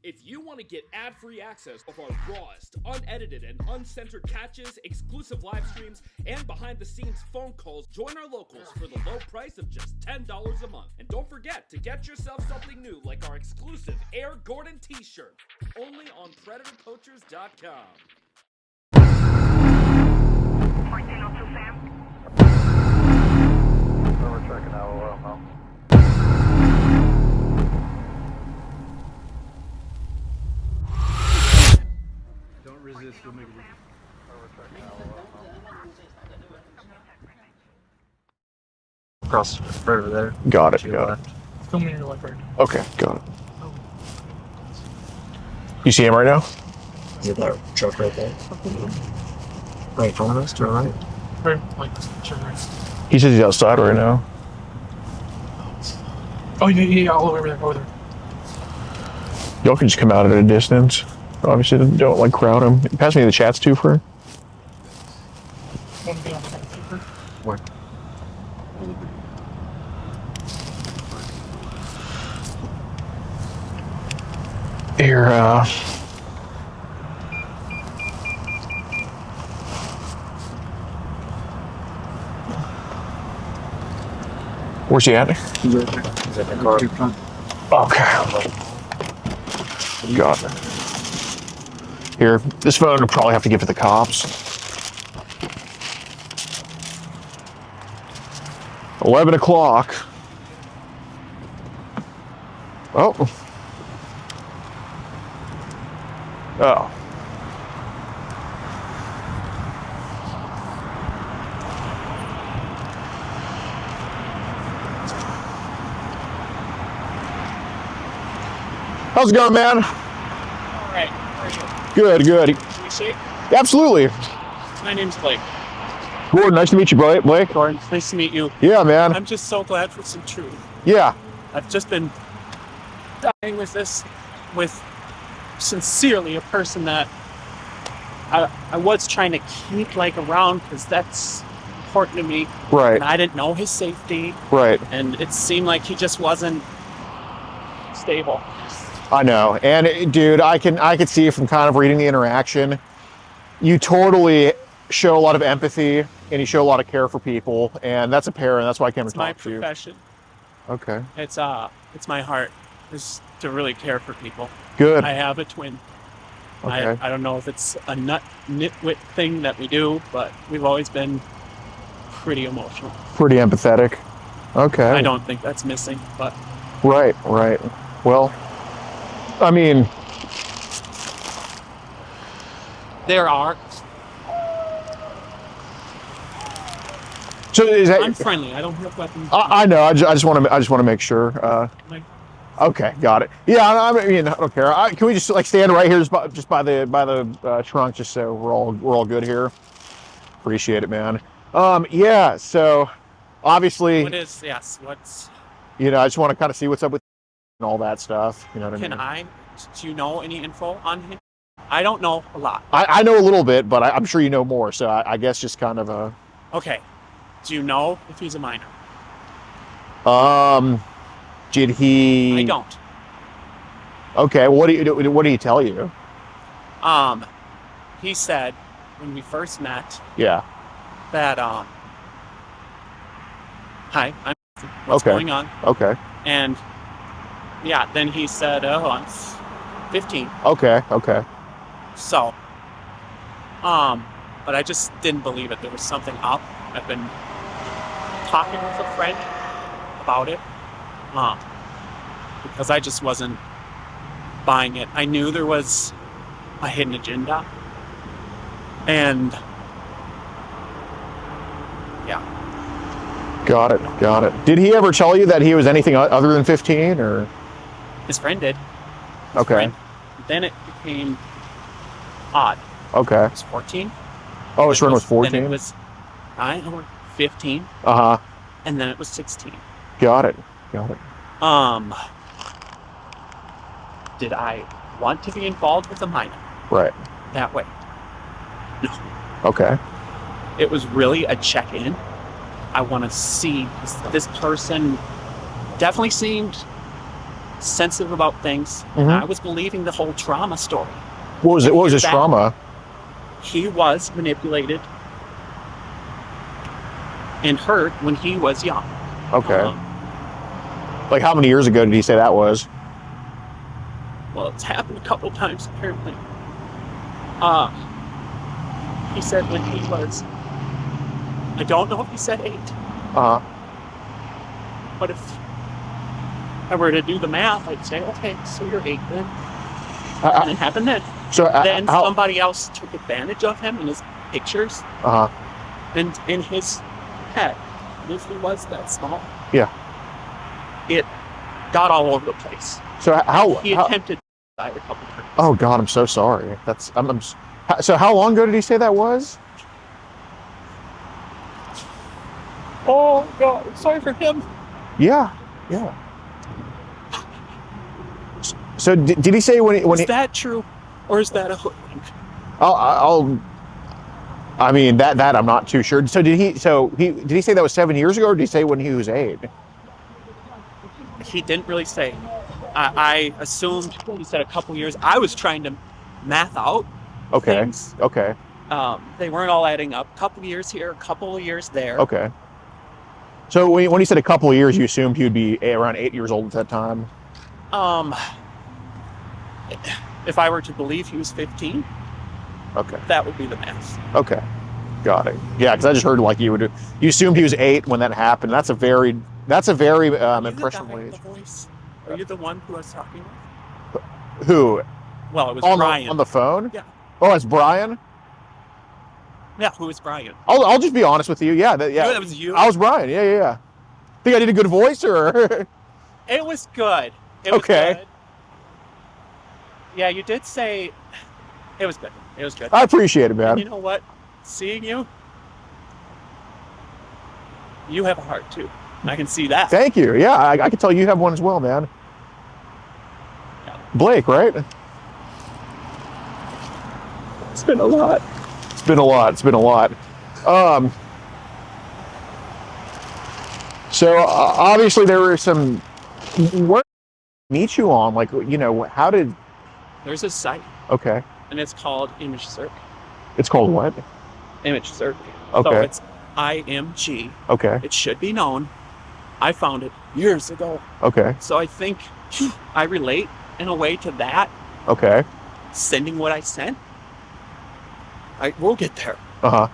If you want to get ad-free access of our rawest, unedited, and uncensored catches, exclusive live streams, and behind-the-scenes phone calls, join our locals for the low price of just $10 a month. And don't forget to get yourself something new like our exclusive Air Gordon t-shirt, only on PredatorPoachers.com. 1402 Sam. We're checking out oil now. Don't resist, you'll make it. We're checking out oil now. Across right over there. Got it, To your got it. left. Film me your left right. Okay, got it. You see him right now? Is it that truck right there? Right in front of us, to our right? Right, like, turn right. He says he's outside right now. Oh, yeah, all over there, over there. Y'all can just come out at a distance. Obviously, don't like crowd him. Pass me the chats too for. Want to be on the paper? Where? Here, where's he at? He's right there. He's at the car. Okay. Got it. Here, this phone will probably have to give to the cops. 11 o'clock. Oh. Oh. How's it going, man? All right, how are you? Good, good. Can we see? Absolutely. My name's Blake. Gordon, nice to meet you, Blake. Gordon, nice to meet you. Yeah, man. I'm just so glad for some truth. Yeah. I've just been dying with this, with sincerely a person that I was trying to keep like around because that's important to me. Right. And I didn't know his safety, Right. and it seemed like he just wasn't stable. I know. And dude, I could see from kind of reading the interaction, you totally show a lot of empathy and you show a lot of care for people, and that's a parent. That's why I came to It's my talk to you. profession. Okay. It's my heart is to really care for people. Good. I have a twin. Okay. I don't know if it's a nitwit thing that we do, but we've always been pretty emotional. Pretty empathetic. Okay. I don't think that's missing, but Right, right. Well, I mean, there are. so is that? I'm friendly. I don't have weapons. I know. I just want to make sure. Like, Okay, got it. Yeah, I mean, I don't care. Can we just like stand right here, just by the trunk, just so we're all good here? Appreciate it, man. Yeah. So, obviously, what's? you know, I just want to kind of see what's up with and all that stuff. You know what I mean? Do you know any info on him? I don't know a lot. I know a little bit, but I'm sure you know more. So I guess just kind of a. Okay. Do you know if he's a minor? Did he? I don't. Okay. What did he tell you? He said when we first met Yeah. that hi, what's Okay. going on? Okay. And yeah, then he said, oh, I'm 15. Okay. Okay. So, but I just didn't believe it. There was something up. I've been talking with a friend about it, because I just wasn't buying it. I knew there was a hidden agenda, and yeah. Got it. Got it. Did he ever tell you that he was anything other than 15, or? His friend did. Okay. Then it became odd. Okay. It was 14. Oh, his friend was Then 14? it was 15, Uh-huh. and then it was 16. Got it. Got it. Did I want to be involved with a minor Right. that way? No. Okay. It was really a check-in. I want to see, this person definitely seemed sensitive about things. Mhm. I was believing the whole trauma story. What was it? What was his That- trauma? He was manipulated and hurt when he was young. Okay. Um, Like how many years ago did he say that was? well, it's happened a couple times apparently. He said when he was, I don't know if he said 8, Uh huh. but if I were to do the math, I'd say, okay, so you're 8 then. And it happened then. So Then how? somebody else took advantage of him in his pictures Uh huh. and in his head. And if he was that small, Yeah. it got all over the place. So how? He attempted suicide a couple times. Oh God, I'm so sorry. That's so how long ago did he say that was? Oh God, I'm sorry for him. Yeah. Yeah. So did he say when Is he? that true, or is that a hoodwink? I mean that I'm not too sure. So did he? So did he say that was 7 years ago, or did he say when he was 8? He didn't really say. I assumed he said a couple years. I was trying to math out Okay. things. Okay. They weren't all adding up. A couple years here, a couple of years there. Okay. So when he said a couple of years, you assumed he would be around 8 years old at that time. If I were to believe he was 15, Okay. that would be the math. Okay. Got it. Yeah, because I just heard like you assumed he was 8 when that happened. That's a very Are you the guy impressionable with age. the voice? Are you the one who I was talking with? Who? Well, it was On Brian. the phone? Yeah. Oh, it's Brian. Yeah, who is Brian? I'll just be honest with you. Yeah. Yeah. That was you? I was Brian. Yeah. Think I did a good voice or? It was good. It was Okay. good. Yeah, you did say it was good. It was good. I appreciate it, And man. you know what? Seeing you, you have a heart too. I can see that. Thank you. Yeah, I can tell you have one as well, man. Yeah. Blake, right? It's been a lot. It's been a lot. So obviously there were some. Where did I meet you on? Like, how did? There's a site, Okay. and it's called Image Circ. It's called what? Image Circ. Okay. So it's IMG. Okay. It should be known. I found it years ago. Okay. So I think I relate in a way to that, Okay. sending what I sent. We'll get there. Uh-huh.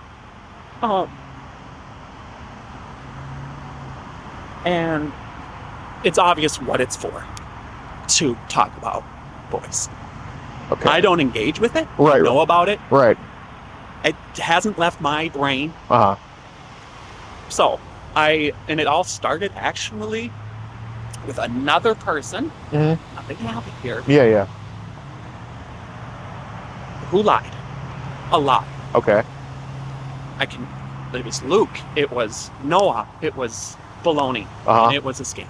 And it's obvious what it's for, to talk about boys. Okay. I don't engage with it. Right. Know about it. Right. It hasn't left my brain. Uh-huh. So and it all started actually with another person. Mhm. Nothing happened here. Yeah. Who lied a lot. Okay. It was Luke, it was Noah, it was baloney, Uh-huh. and it was a scam.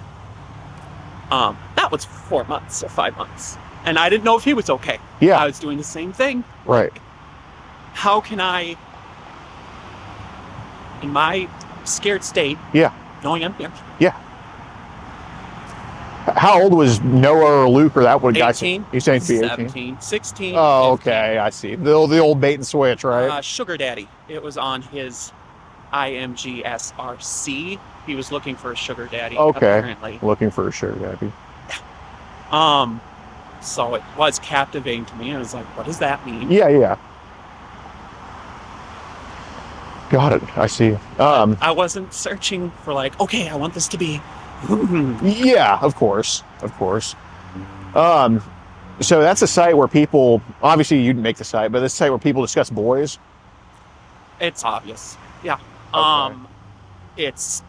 That was 4 months or 5 months. And I didn't know if he was okay. Yeah. I was doing the same thing. Right. How can I, in my scared state, Yeah. knowing I'm here, How old was Noah or Luke or that one guy? 18, You're saying to be 18? 17, 16, Oh, 15. okay. I see. The old bait and switch, right? Sugar Daddy. It was on his IMGSRC. He was looking for a sugar daddy, Okay. apparently. Looking for a sugar daddy. So it was captivating to me. I was like, what does that mean? Yeah. Got it. I see. I wasn't searching for like, okay, I want this to be. Yeah, of course. So that's a site where people, obviously you didn't make the site, but it's a site where people discuss boys. It's obvious. Yeah. Okay. It's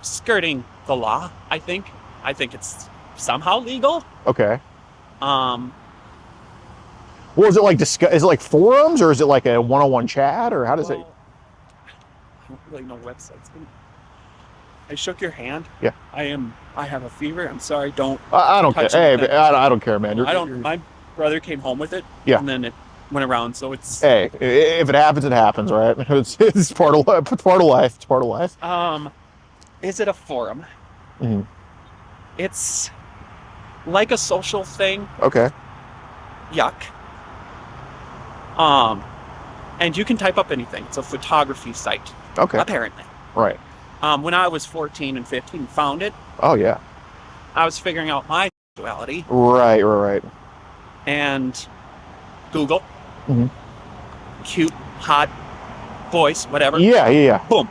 skirting the law, I think. I think it's somehow legal. Okay. Um, Well, is it like is it like forums or is it like a one-on-one chat or how does it? well, I don't really know websites. I shook your hand. Yeah. I have a fever. I'm sorry. Don't. I don't care. touch Hey, anything. I don't care, man. My brother came home with it. Yeah. And then it went around. So it's. Hey, if it happens, it happens, right? It's part of life. It's part of life. It's part of life. Is it a forum? Mhm. It's like a social thing. Okay. Yuck. And you can type up anything. It's a photography site. Okay. Apparently. Right. When I was 14 and 15, found it. Oh yeah. I was figuring out my sexuality. Right. And Google. Mm-hmm. Cute, hot, voice, whatever. Yeah. Boom.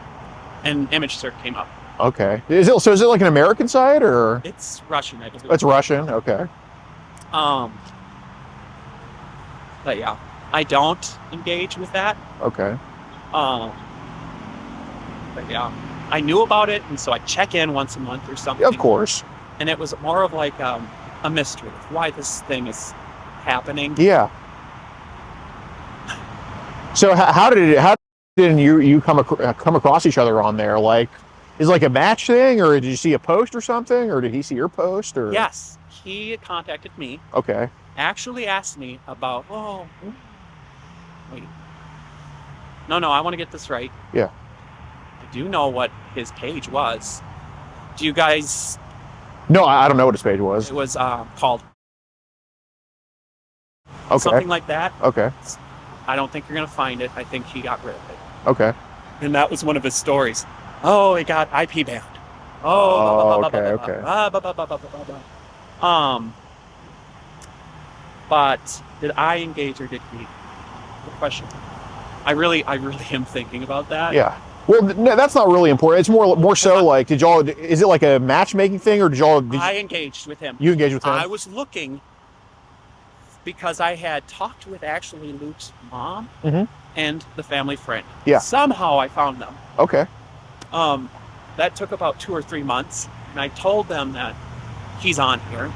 And image search came up. Okay. Is it like an American site or? It's Russian, I believe. It's Russian. Okay. But yeah, I don't engage with that. Okay. But yeah, I knew about it, and so I check in once a month or something. Of course. And it was more of like a mystery of why this thing is happening. Yeah. So how did you come across each other on there? Like, is it like a match thing, or did you see a post or something, or did he see your post? Or Yes, he contacted me. Okay. Actually asked me about. Wait. No, I want to get this right. Yeah. I do know what his page was. Do you guys? No, I don't know what his page was. It was called Okay. something like that. Okay. I don't think you're gonna find it. I think he got rid of it. Okay. And that was one of his stories. Oh, it got IP banned. Okay. But did I engage or did he? Good question. I really am thinking about that. Yeah. Well, no, that's not really important. It's more so like, is it like a matchmaking thing, or I engaged with him. You engaged with him? I was looking because I had talked with actually Luke's mom and the family friend. Yeah. Somehow I found them. Okay. That took about 2 or 3 months, and I told them that he's on here.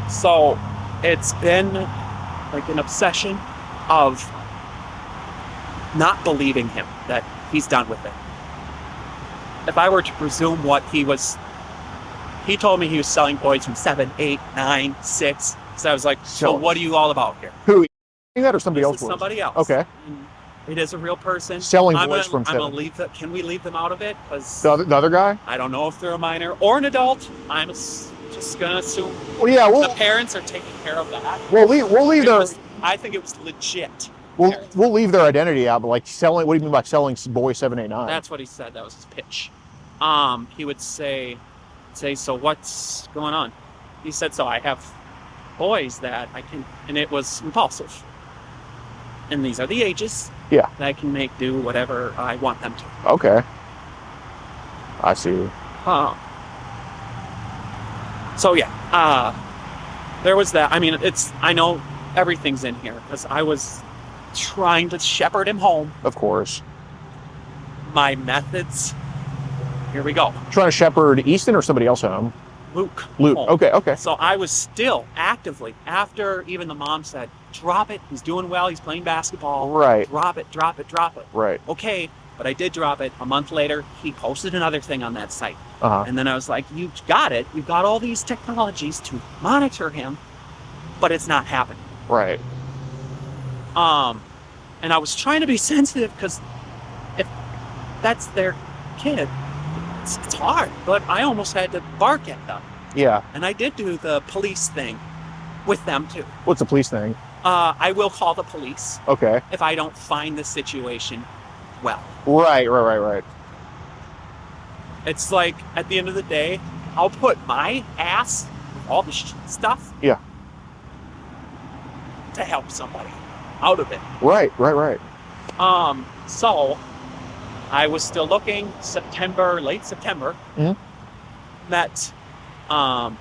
So it's been like an obsession of not believing him that he's done with it. If I were to presume what he told me he was selling boys from 7, 8, 9, 6. So I was like, so what are you all about here? Who? That or somebody else? Somebody else. Okay. And it is a real person. Selling boys from 7. Can we leave them out of it? Because the other guy? I don't know if they're a minor or an adult. I'm just gonna assume. Well, yeah. The parents are taking care of that. We'll leave their. I think it was legit. We'll leave their identity out, but like selling. What do you mean by selling boys 7, 8, 9? That's what he said. That was his pitch. He would say, so what's going on? He said, so I have boys that I can, and it was impulsive. And these are the ages. Yeah. That I can make do whatever I want them to. Okay. I see. So yeah, there was that. I mean, I know everything's in here because I was trying to shepherd him home. Of course. My methods. Here we go. Trying to shepherd Easton or somebody else home? Luke. Home. Okay. So I was still actively, after even the mom said, drop it. He's doing well. He's playing basketball. Right. Drop it. Right. Okay. But I did drop it. A month later, he posted another thing on that site. And then I was like, you got it. You've got all these technologies to monitor him, but it's not happening. Right. And I was trying to be sensitive because if that's their kid, it's hard. But I almost had to bark at them. Yeah. And I did do the police thing with them too. What's the police thing? I will call the police. Okay. If I don't find the situation well. Right. It's like, at the end of the day, I'll put my ass with all the stuff. Yeah. To help somebody out of it. Right. So I was still looking. Late September. Met. I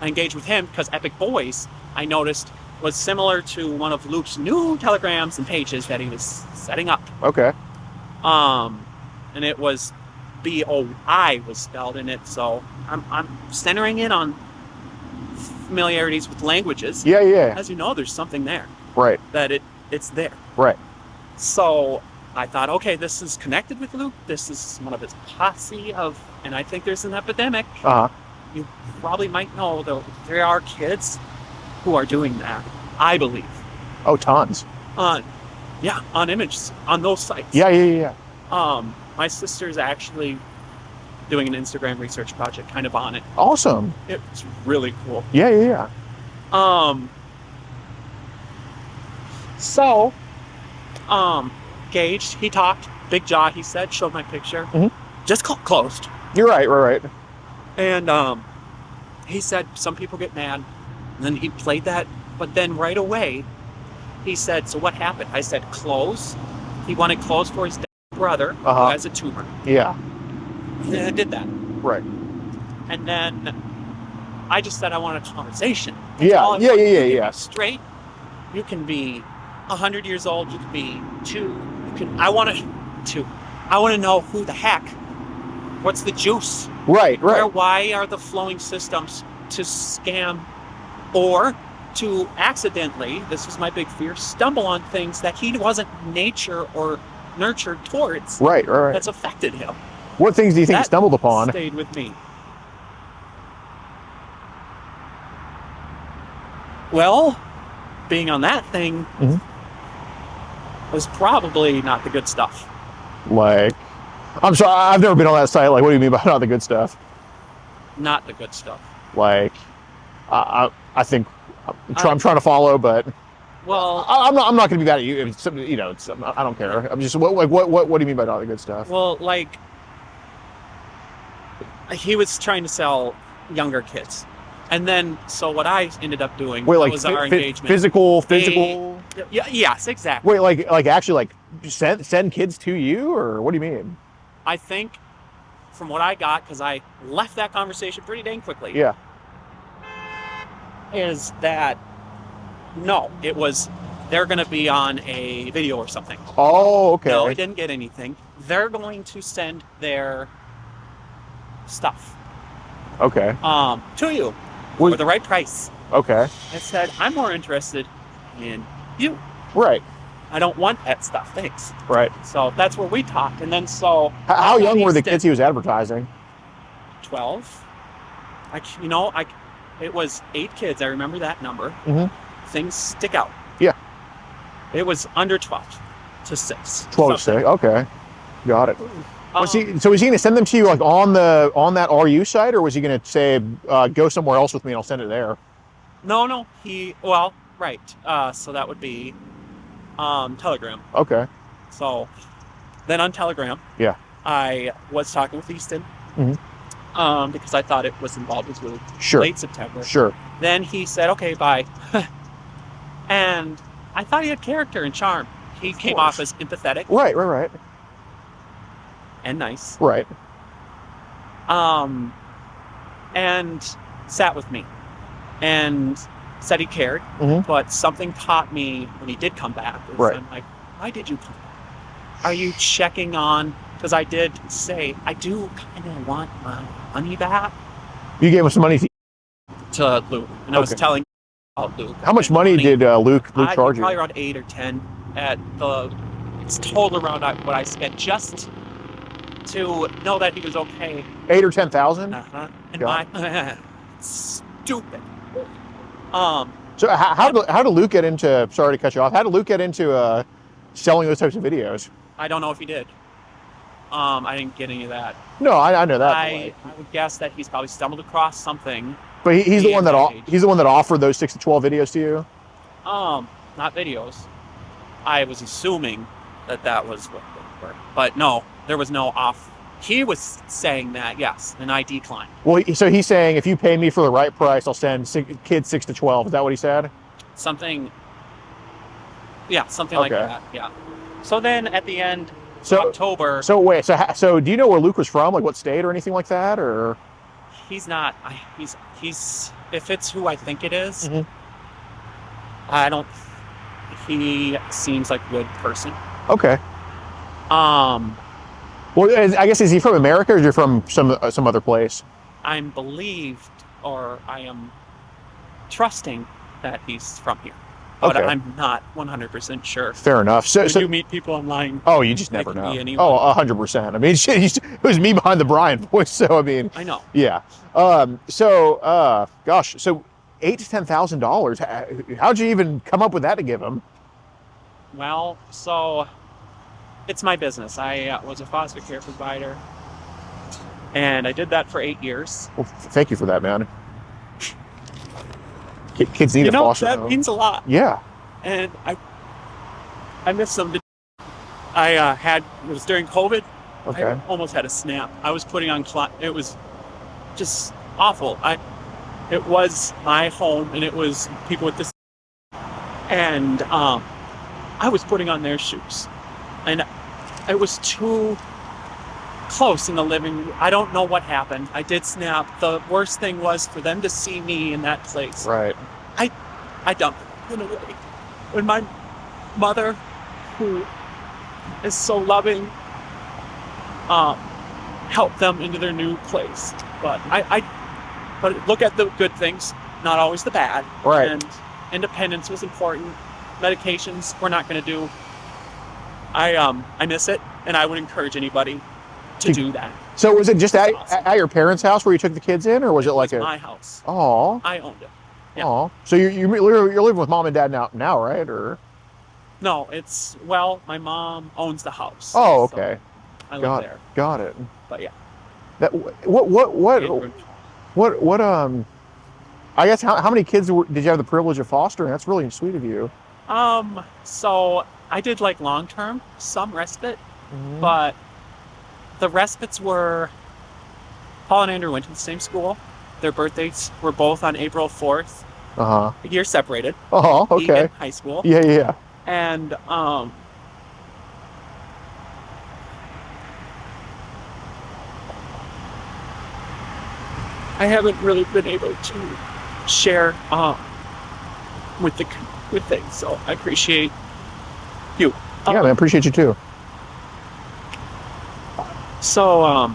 engaged with him because Epic Boys, I noticed, was similar to one of Luke's new telegrams and pages that he was setting up. Okay. And it was BOI was spelled in it, so I'm centering in on familiarities with languages. Yeah. As you know, there's something there. Right. That it's there. Right. So I thought, okay, this is connected with Luke. This is one of his posse of, and I think there's an epidemic. You probably might know though there are kids who are doing that, I believe. Oh, tons. On images on those sites. Yeah. My sister's actually doing an Instagram research project kind of on it. Awesome. It's really cool. Yeah. So, Gage, he talked, big jaw, he said, showed my picture. Just closed. You're right. And he said some people get mad. And then he played that, but then right away, he said, so what happened? I said, clothes. He wanted clothes for his brother who has a tumor. Yeah. And then I did that. Right. And then I just said I wanted a conversation. Yeah. Straight. You can be 100 years old. You can be 2. I want to know who the heck. What's the juice? Right. Why are the flowing systems to scam or to accidentally, this was my big fear, stumble on things that he wasn't nature or nurtured towards. Right. That's affected him. What things do you think he stumbled upon? Stayed with me. Well, being on that thing was probably not the good stuff. Like, I'm sorry, I've never been on that site. Like, what do you mean by not the good stuff? Not the good stuff. Like, I think I'm trying to follow, but well, I'm not going to be mad at you. It's, you know, I don't care. I'm just what do you mean by not the good stuff? Well, like, he was trying to sell younger kids. And then, so what I ended up doing was our engagement. Physical. Yes, exactly. Wait, like actually, like send kids to you, or what do you mean? I think, from what I got, because I left that conversation pretty dang quickly. Yeah. Is that no? It was they're going to be on a video or something. Oh, okay. No, I didn't get anything. They're going to send their stuff. Okay. To you. For the right price. Okay. I said, I'm more interested in you. Right. I don't want that stuff. Thanks. Right. So that's where we talked. And then so... How young were the kids he was advertising? 12. It was 8 kids. I remember that number. Things stick out. Yeah. It was under 12 to 6. 12 to 6. Okay. Got it. Was he going to send them to you like on that RU site, or was he going to say go somewhere else with me and I'll send it there? No. Right. So that would be Telegram. Okay. So then on Telegram, yeah, I was talking with Easton because I thought it was involved with late September. Sure. Then he said, "Okay, bye," and I thought he had character and charm. He came off as empathetic. Right. And nice. Right. And sat with me and said he cared, but something caught me when he did come back. I'm like, why did you come back? Are you checking on, because I did say, I do kind of want my money back. You gave him some money to Luke, and I was telling about Luke. How much money did Luke charge you? Probably around 8 or 10 it's total around what I spent just to know that he was okay. 8 or 10,000? And stupid. So how did Luke get into? Sorry to cut you off. How did Luke get into selling those types of videos? I don't know if he did. I didn't get any of that. No, I know that. I would guess that he's probably stumbled across something. But he's the one that offered those 6 to 12 videos to you. Not videos. I was assuming that was what they were, but no. There was no off. He was saying that, yes, and I declined. Well, so he's saying if you pay me for the right price, I'll send kids 6 to 12. Is that what he said? Something like that. Yeah. So then at the end, October. So wait. So do you know where Luke was from? Like what state or anything like that, or? He's not. He's. If it's who I think it is, I don't. He seems like a good person. Okay. Well, I guess, is he from America or is he from some other place? I'm believed, or I am trusting that he's from here. But I'm not 100% sure. Fair enough. So you meet people online. Oh, you just never know. Oh, 100%. I mean, shit, it was me behind the Brian voice, so I mean. I know. Yeah. Gosh, so $8,000 to $10,000. How'd you even come up with that to give him? Well, so it's my business. I was a foster care provider, And I did that for 8 years. Well, thank you for that, man. Kids need a foster that home. means a lot. Yeah. And I miss them. It was during COVID. Okay. I almost had a snap. I was putting on it was just awful. It was my home, and it was people with this, and I was putting on their shoes, and it was too close in the living room. I don't know what happened. I did snap. The worst thing was for them to see me in that place. Right. I dumped them in a way. When my mother, who is so loving, helped them into their new place. But but look at the good things, not always the bad. Right. And independence was important. Medications we're not going to do. I miss it, and I would encourage anybody to do that. So was it just It's awesome. at your parents' house where you took the kids in, or was it like It's my house. Oh. I owned it. Yeah. Oh. So you're living with mom and dad now, right? Or No, my mom owns the house. oh, so okay. I live there. Got it. But yeah. That what I guess how many kids did you have the privilege of fostering? That's really sweet of you. So I did like long-term, some respite, Mhm. but the respites were Paul and Andrew went to the same school. Their birthdays were both on April 4th. Uh-huh. A year separated. Oh, okay. Egan High School. Yeah. And I haven't really been able to share with things, so I appreciate you. Yeah, man, appreciate you too. So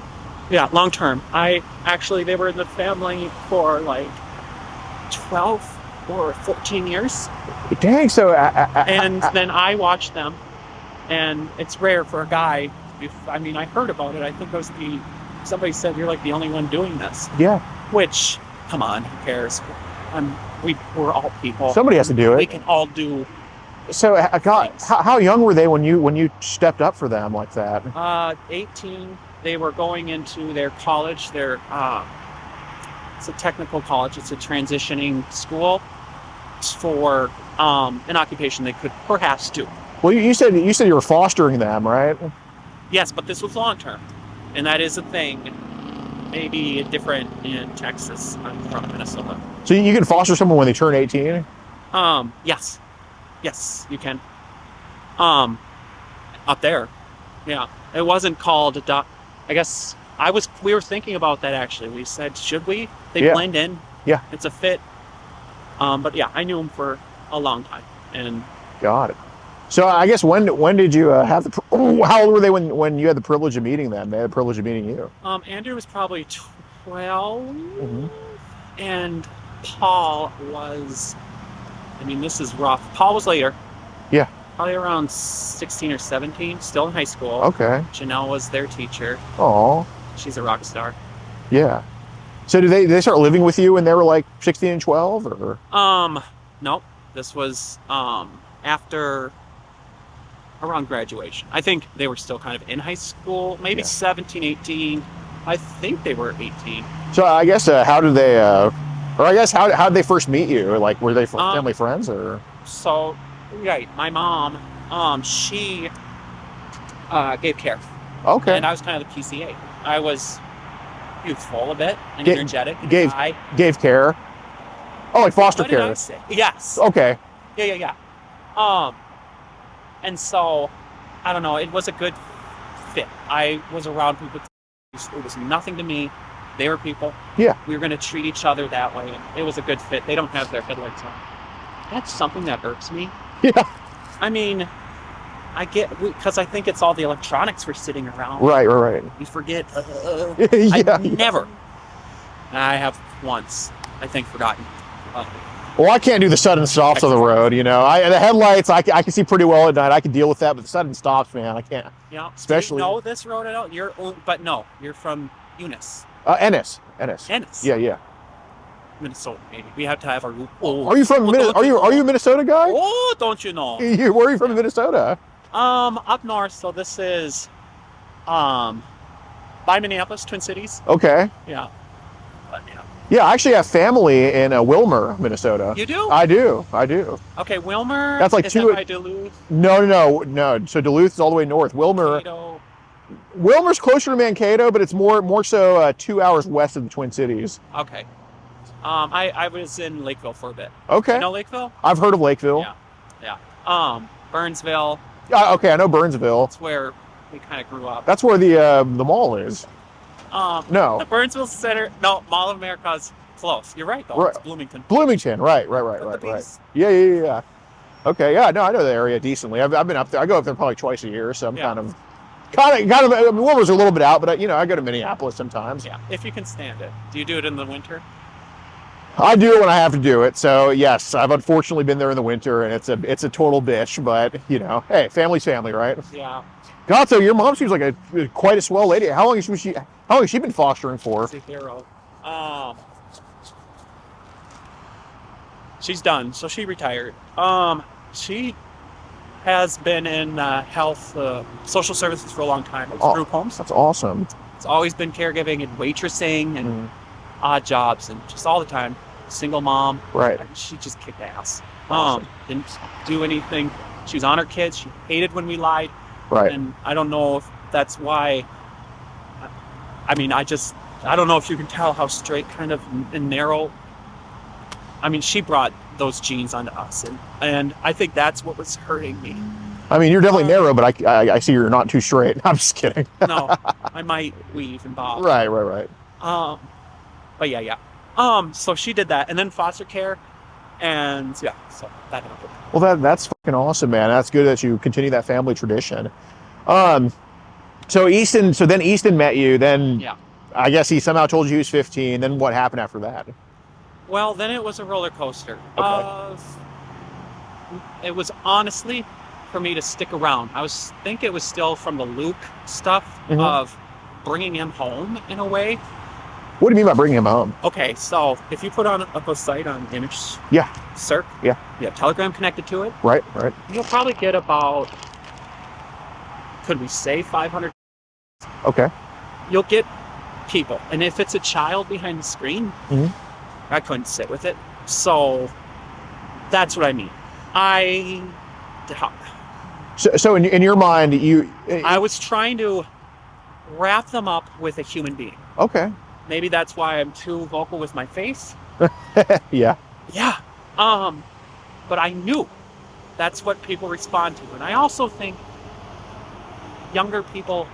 yeah, long term. They were in the family for like 12 or 14 years. Dang, so And then I watched them, and it's rare for a guy. I heard about it. I think somebody said you're like the only one doing this. yeah, Which, come on, who cares? We're all people. somebody has to do We it. can all do. So, God, things. how young were they when you stepped up for them like that? 18. They were going into their college. It's a technical college. It's a transitioning school. It's for an occupation they could perhaps do. Well, you said you were fostering them, right? Yes, but this was long term, and that is a thing. Maybe different in Texas. I'm from Minnesota. So you can foster someone when they turn 18? Yes, you can. Up there, yeah. It wasn't called adopt. I guess we were thinking about that actually. We said, should we? They Yeah. blend in. Yeah. It's a fit. But yeah, I knew them for a long time, and Got it. So I guess when did you have how old were they when you had the privilege of meeting them? They had the privilege of meeting you. Andrew was probably 12, Mhm. and Paul was. This is rough. Paul was later. Yeah. Probably around 16 or 17, still in high school. Okay. Janelle was their teacher. Oh, She's a rock star. yeah. So did they start living with you when they were like 16 and 12, or? Nope. This was after around graduation. I think they were still kind of in high school, maybe Yeah. 17, 18. I think they were 18. So I guess how did they, or I guess how did they first meet you? Like were they family friends or? So, right, my mom, she gave care. Okay. And I was kind of the PCA. I was youthful a bit and Ga- energetic. gave- I, Gave care. Oh, like foster what did I care. say? Yes. Okay. Yeah. And so, I don't know, it was a good fit. I was around people. It was nothing to me. They were people. Yeah. We were going to treat each other that way. And it was a good fit. They don't have their headlights on. That's something that irks me. Yeah. I get, because I think it's all the electronics we're sitting around. Right. You forget. Yeah. I have once, I think, forgotten. Well, I can't do the sudden stops on the road, The headlights, I can see pretty well at night. I can deal with that, but the sudden stops, man, I can't. Yeah. Especially- Do you know this road at all? But no, you're from Eunice. Ennis. Ennis. Yeah. Minnesota, maybe. We have to have our. Are you from Minnesota? Are you a Minnesota guy? Oh, don't you know? Where are you from in Minnesota? Up north. So this is, by Minneapolis, Twin Cities. Okay. Yeah. But, yeah. Yeah, I actually have family in Wilmer, Minnesota. You do? I do. Okay, Wilmer. That's like is two. That by Duluth? No. So Duluth is all the way north. Mankato. Wilmer's closer to Mankato, but it's more so 2 hours west of the Twin Cities. Okay. I was in Lakeville for a bit. Okay. You know Lakeville? I've heard of Lakeville. Yeah. Burnsville. Okay, I know Burnsville. That's where we kind of grew up. That's where the mall is. No. The Burnsville Center. No, Mall of America's close. You're right, though. Right. It's Bloomington. Bloomington. Right. Yeah. Okay. Yeah. No, I know the area decently. I've been up there. I go up there probably twice a year, so I'm kind of. I mean, Wilmer's a little bit out, but I go to Minneapolis sometimes. Yeah, if you can stand it. Do you do it in the winter? I do it when I have to do it. So yes, I've unfortunately been there in the winter, and it's a total bitch. But hey, family's family, right? Yeah. God, so your mom seems like quite a swell lady. How long has she been fostering for? She's a hero. She's done, so she retired. She has been in health, social services for a long time. Group homes. That's awesome. It's always been caregiving and waitressing and odd jobs and just all the time. Single mom. Right. She just kicked ass. Awesome. Didn't do anything. She was on her kids. She hated when we lied. Right. And I don't know if that's why. I mean, I don't know if you can tell how straight kind of and narrow. I mean, she brought those genes onto us, and I think that's what was hurting me. I mean, you're definitely narrow, but I see you're not too straight. I'm just kidding. No, I might weave and bob. Right. But yeah. So she did that, and then foster care, and yeah, so that happened. Well, that's fucking awesome, man. That's good that you continue that family tradition. So then Easton met you. Then Yeah. I guess he somehow told you he was 15. Then what happened after that? Well, then it was a roller coaster. Okay. It was honestly for me to stick around. Think it was still from the Luke stuff of bringing him home in a way. What do you mean by bringing him home? Okay, so if you put up a site on Image Circ, Yeah. you have Telegram connected to it, Right. you'll probably get about, could we say 500? Okay. You'll get people, and if it's a child behind the screen, I couldn't sit with it. So that's what I mean. So in your mind, I was trying to wrap them up with a human being. Okay. Maybe that's why I'm too vocal with my face. Yeah. Yeah. But I knew that's what people respond to. And I also think younger people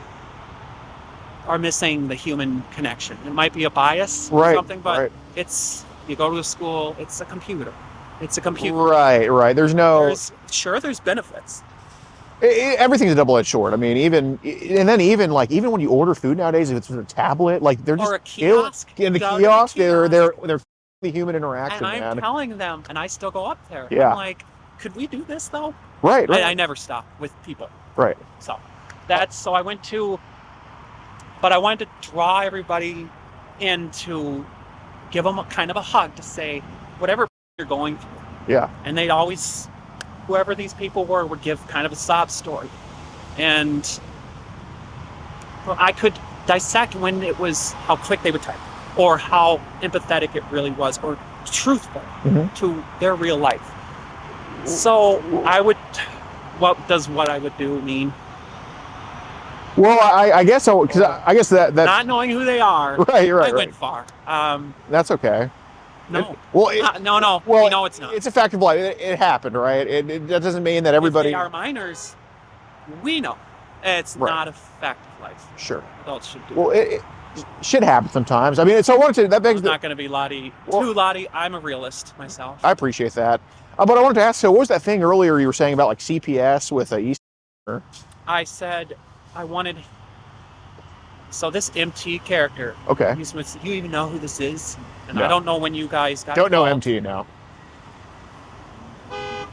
are missing the human connection. It might be a bias or something, but you go to a school, it's a computer. Right. There's benefits. Everything's a double-edged sword. I mean, even when you order food nowadays, if it's with a tablet, like they're just or a kiosk. In the kiosk, they're the human interaction, and I'm man. telling them, and I still go up there. Yeah. I'm like, could we do this though? Right. I never stop with people. Right. So I went to, but I wanted to draw everybody in to give them a kind of a hug to say whatever you're going through. Yeah. And they'd always, whoever these people were, would give kind of a sob story. And I could dissect when it was how quick they would type, or how empathetic it really was, or truthful to their real life. So what does what I would do mean? Well, I guess so, because I guess that not knowing who they are. Right. I went far. That's okay. No. No. Well, no, it's not. It's a fact of life. It happened, right? That doesn't mean that everybody. If they are minors, we know it's not a fact of life. Sure. Adults should do. Well, it shit happens sometimes. I mean, so I wanted to. That begs. I'm not going to be Lottie. Lottie. I'm a realist myself. I appreciate that. But I wanted to ask. So, what was that thing earlier you were saying about like CPS with East? I said I wanted. So this MT character. Okay. You even know who this is? And No. I don't know when you guys got Don't know involved. MT now.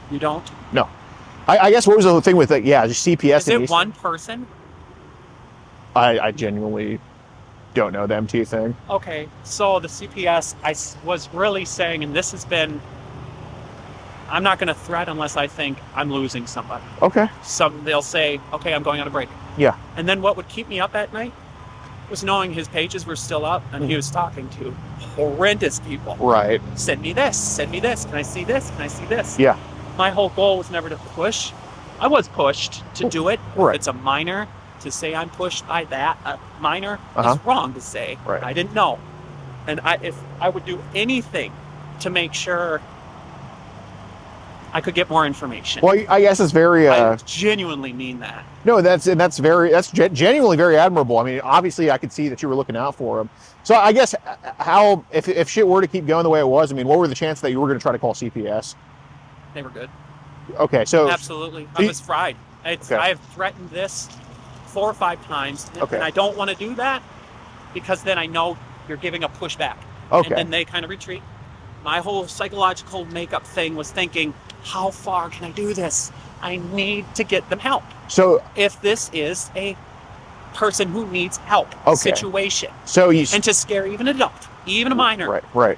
You don't? No. I guess what was the thing with it? Yeah, just CPS. Is it one person? I genuinely don't know the MT thing. Okay, so the CPS, I was really saying, and this has been, I'm not going to threat unless I think I'm losing somebody. Okay. They'll say, okay, I'm going on a break. Yeah. And then what would keep me up at night was knowing his pages were still up, and he was talking to horrendous people. Right. Send me this. Send me this. Can I see this? Can I see this? Yeah. My whole goal was never to push. I was pushed to do it. Right. It's a minor. To say I'm pushed by that minor Uh-huh. is wrong to say. Right. I didn't know. And if I would do anything to make sure I could get more information. Well, I guess it's very. I genuinely mean that. No, that's genuinely very admirable. I mean, obviously, I could see that you were looking out for him. So I guess how if shit were to keep going the way it was, I mean, what were the chances that you were going to try to call CPS? They were good. Okay, so Absolutely. I was fried. Okay. I have threatened this 4 or 5 times. Okay. And I don't want to do that because then I know you're giving a pushback. Okay. And then they kind of retreat. My whole psychological makeup thing was thinking, how far can I do this? I need to get them help. So If this is a person who needs help Okay. situation. so you And to scare even an adult, even a minor. right.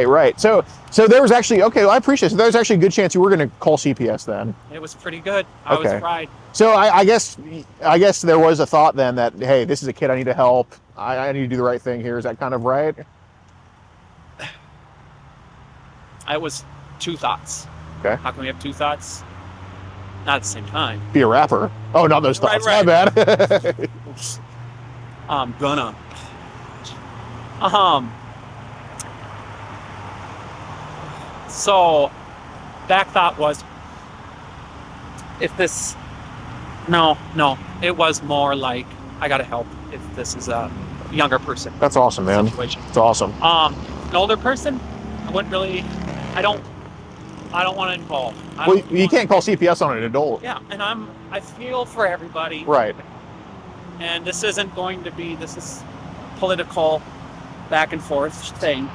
Right. So there was actually okay. Well, I appreciate it. So there was actually a good chance you were going to call CPS then. It was pretty good. I was Okay. fried. So I guess there was a thought then that hey, this is a kid I need to help. I need to do the right thing here. Is that kind of right? I was 2 thoughts. Okay. How can we have 2 thoughts? Not at the same time. Be a rapper. Oh, not those Right, thoughts. right. My bad. I'm gonna. So, back thought was, if this, no, it was more like, I gotta help if this is a younger person That's awesome, man. situation. It's awesome. An older person, I wouldn't really, I don't want to involve. Well, you can't call CPS on an adult. Yeah, and I feel for everybody. Right. And this isn't going to be, this is political back and forth thing.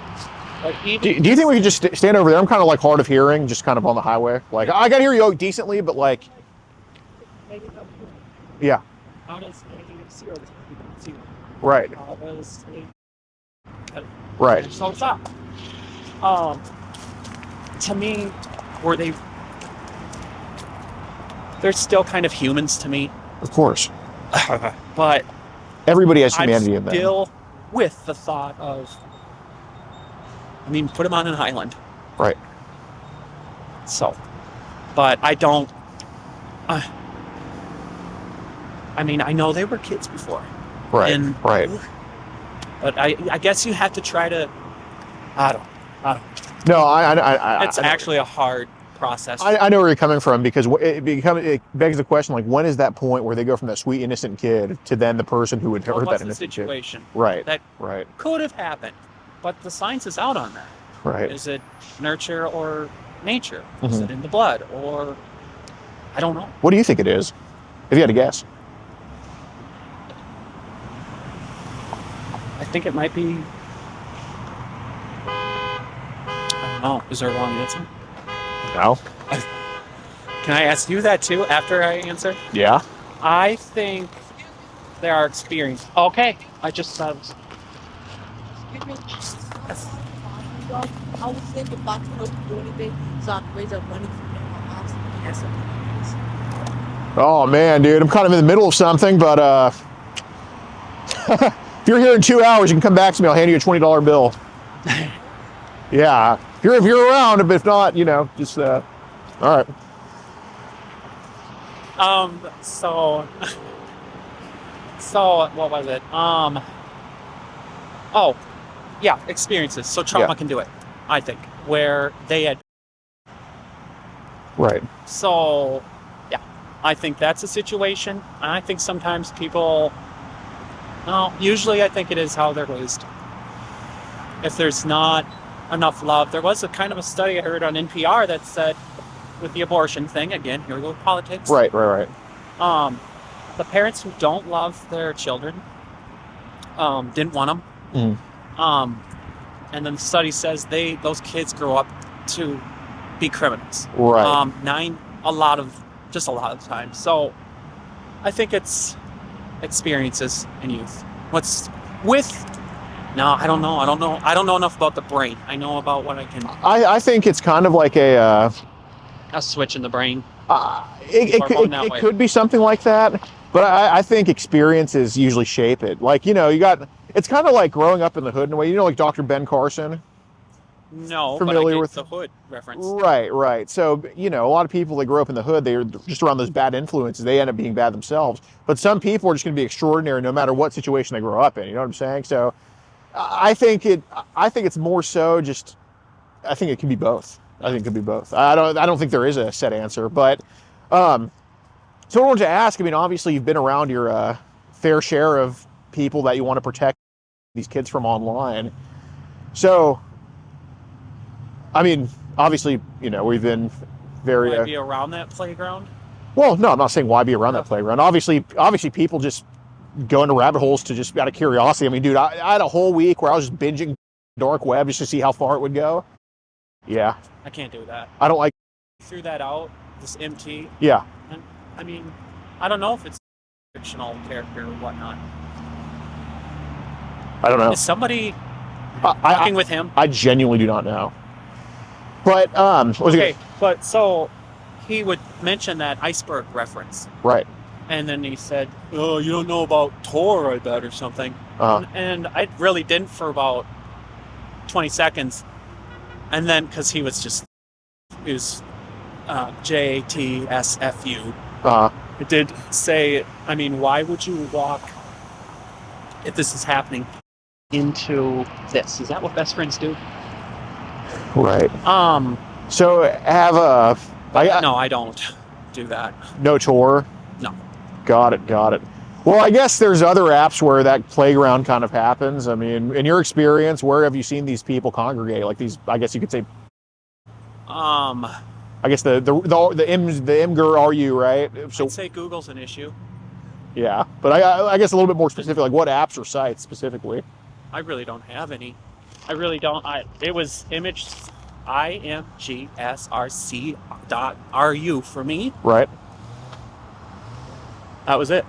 But even Do you think we could just stand over there? I'm kind of like hard of hearing, just kind of on the highway. Like I can hear you decently, but like, yeah, how does zero? right, How does right. so stop? To me, they're still kind of humans to me, Of course, but everybody has I'm humanity in them. still with the thought of, I mean, put them on an island. Right. So, but I don't. I mean, I know they were kids before. Right. And, Right. But I guess you have to try to. I don't. No, It's actually a hard process. I know where you're coming from because it begs the question, like, when is that point where they go from that sweet innocent kid to then the person who would hurt what's that the innocent kid? situation Right. that Right. could have happened, but the science is out on that. Right. Is it nurture or nature? Is Mhm. it in the blood or I don't know. What do you think it is? If you had to guess. I think it might be. I don't know. Is there a wrong answer? No. Can I ask you that too after I answer? Yeah. I think there are experiences. Okay, I just thought. I was thinking about to do anything so I can raise up money for my house. Yes, Oh man, dude, I'm kind of in the middle of something, but if you're here in 2 hours, you can come back to me. I'll hand you a $20 bill. Yeah, if you're around, if not, just all right. So what was it? Oh, yeah, experiences. So trauma Yeah. can do it, I think, where they had. Right. So, yeah, I think that's a situation. I think sometimes people. No, usually I think it is how they're raised. If there's not enough love, there was a kind of a study I heard on NPR that said, with the abortion thing again, here we go with politics. Right. The parents who don't love their children, didn't want them. And then the study says those kids grow up to be criminals. Right. A lot of the time. So I think it's experiences in youth. I don't know. I don't know enough about the brain. I know about what I can. I think it's kind of like a switch in the brain. it going that way. could be something like that. But I think experiences usually shape it. Like, you know, it's kind of like growing up in the hood in a way. You know, like Dr. Ben Carson? No, Familiar but I get with the hood reference. Right. So, you know, a lot of people that grow up in the hood, they're just around those bad influences. They end up being bad themselves. But some people are just going to be extraordinary no matter what situation they grow up in. You know what I'm saying? So, I think it's more so just. I think it can be both. I think it could be both. I don't think there is a set answer. But, so I wanted to ask. I mean, obviously, you've been around your fair share of people that you want to protect these kids from online. So. I mean, obviously, you know, we've been very... Might be around that playground? Well, no, I'm not saying why be around that playground. Obviously, people just go into rabbit holes to just out of curiosity. I mean, dude, I had a whole week where I was just binging dark web just to see how far it would go. Yeah. I can't do that. I don't like... Threw that out, this MT. Yeah. And, I mean, I don't know if it's a fictional character or whatnot. I don't know. Is somebody talking with him? I genuinely do not know. But, but so he would mention that iceberg reference. Right. And then he said, "Oh, you don't know about Tor, I bet," or something. And I really didn't for about 20 seconds. And then, because he was JATSFU. It did say, I mean, why would you walk, if this is happening, into this? Is that what best friends do? Right. So have no, I don't do that. No Tor? No. Got it. Well, I guess there's other apps where that playground kind of happens. I mean, in your experience, where have you seen these people congregate? Like these, I guess you could say. I guess the Imgur are you, right? So I'd say Google's an issue. Yeah, but I guess a little bit more specific, like what apps or sites specifically? I really don't have any. I really don't. It was image imgsrc.ru for me. Right. That was it.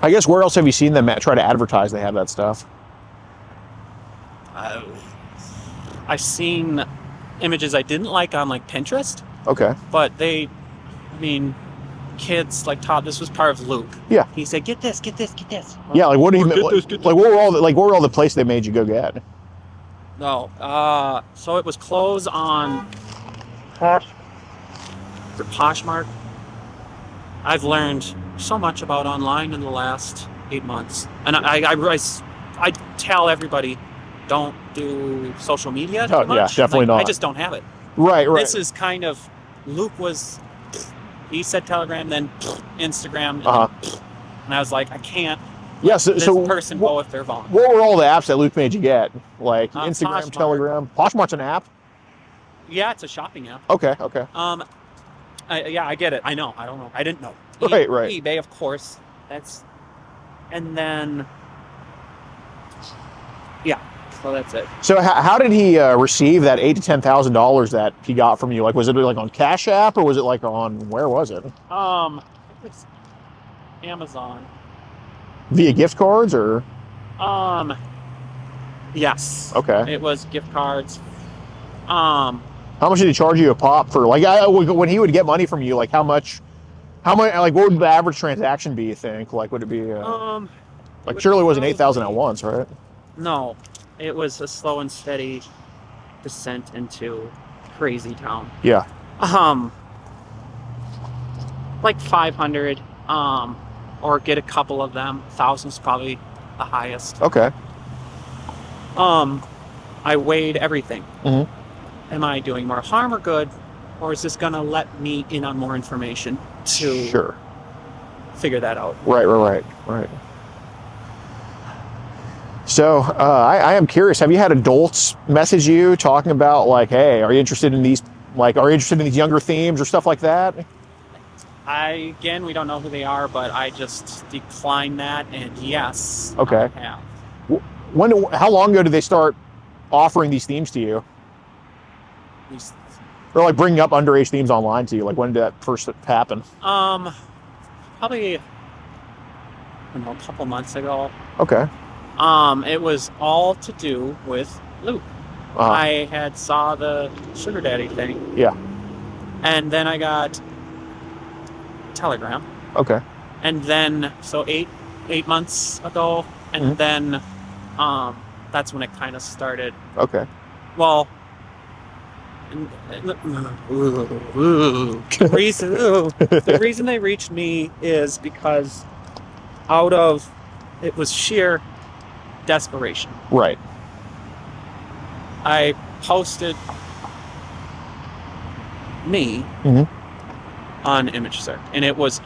I guess where else have you seen them try to advertise they have that stuff? I've seen images I didn't like on like Pinterest. Okay. But kids like Todd. This was part of Luke. Yeah. He said, "Get this." Yeah, like what do you like? What were all the places they made you go get? No. So it was clothes on Poshmark. I've learned so much about online in the last 8 months, and I tell everybody, don't do social media too much. Yeah, definitely not. I just don't have it. Right. This is kind of Luke was. He said Telegram, then Instagram, and I was like, I can't. Yeah, this person go if they're vulnerable. What were all the apps that Luke made you get? Like Instagram, Poshmark. Telegram. Poshmark's an app? Yeah, it's a shopping app. Okay. I get it. I know. I don't know. I didn't know. Right. eBay, of course. And then, yeah. So that's it. So how did he receive that $8,000 to $10,000 that he got from you? Like, was it like on Cash App or was it like on where was it? It's Amazon. Via gift cards or? Yes. Okay. It was gift cards. How much did he charge you a pop for? Like, when he would get money from you, like how much? Like, what would the average transaction be? You think? Like, would it be? Like, surely it wasn't 8,000 at once, right? No, it was a slow and steady descent into crazy town. Yeah. Like 500. Or get a couple of them. 1,000's probably the highest. Okay. I weighed everything. Mm-hmm. Am I doing more harm or good, or is this gonna let me in on more information to figure that out? Right. So I am curious. Have you had adults message you talking about like, hey, are you interested in these? Like, are you interested in these younger themes or stuff like that? Again, we don't know who they are, but I just decline that, and yes, okay. I have. How long ago did they start offering these themes to you? Or like bringing up underage themes online to you? Like, when did that first happen? Probably, I don't know, a couple months ago. Okay. It was all to do with Luke. I had saw the sugar daddy thing. Yeah. And then I got Telegram. Okay. And then, so eight months ago, and then that's when it kind of started. Okay. Well, the reason they reached me is because it was sheer desperation. Right. I posted me on Image Search, and it was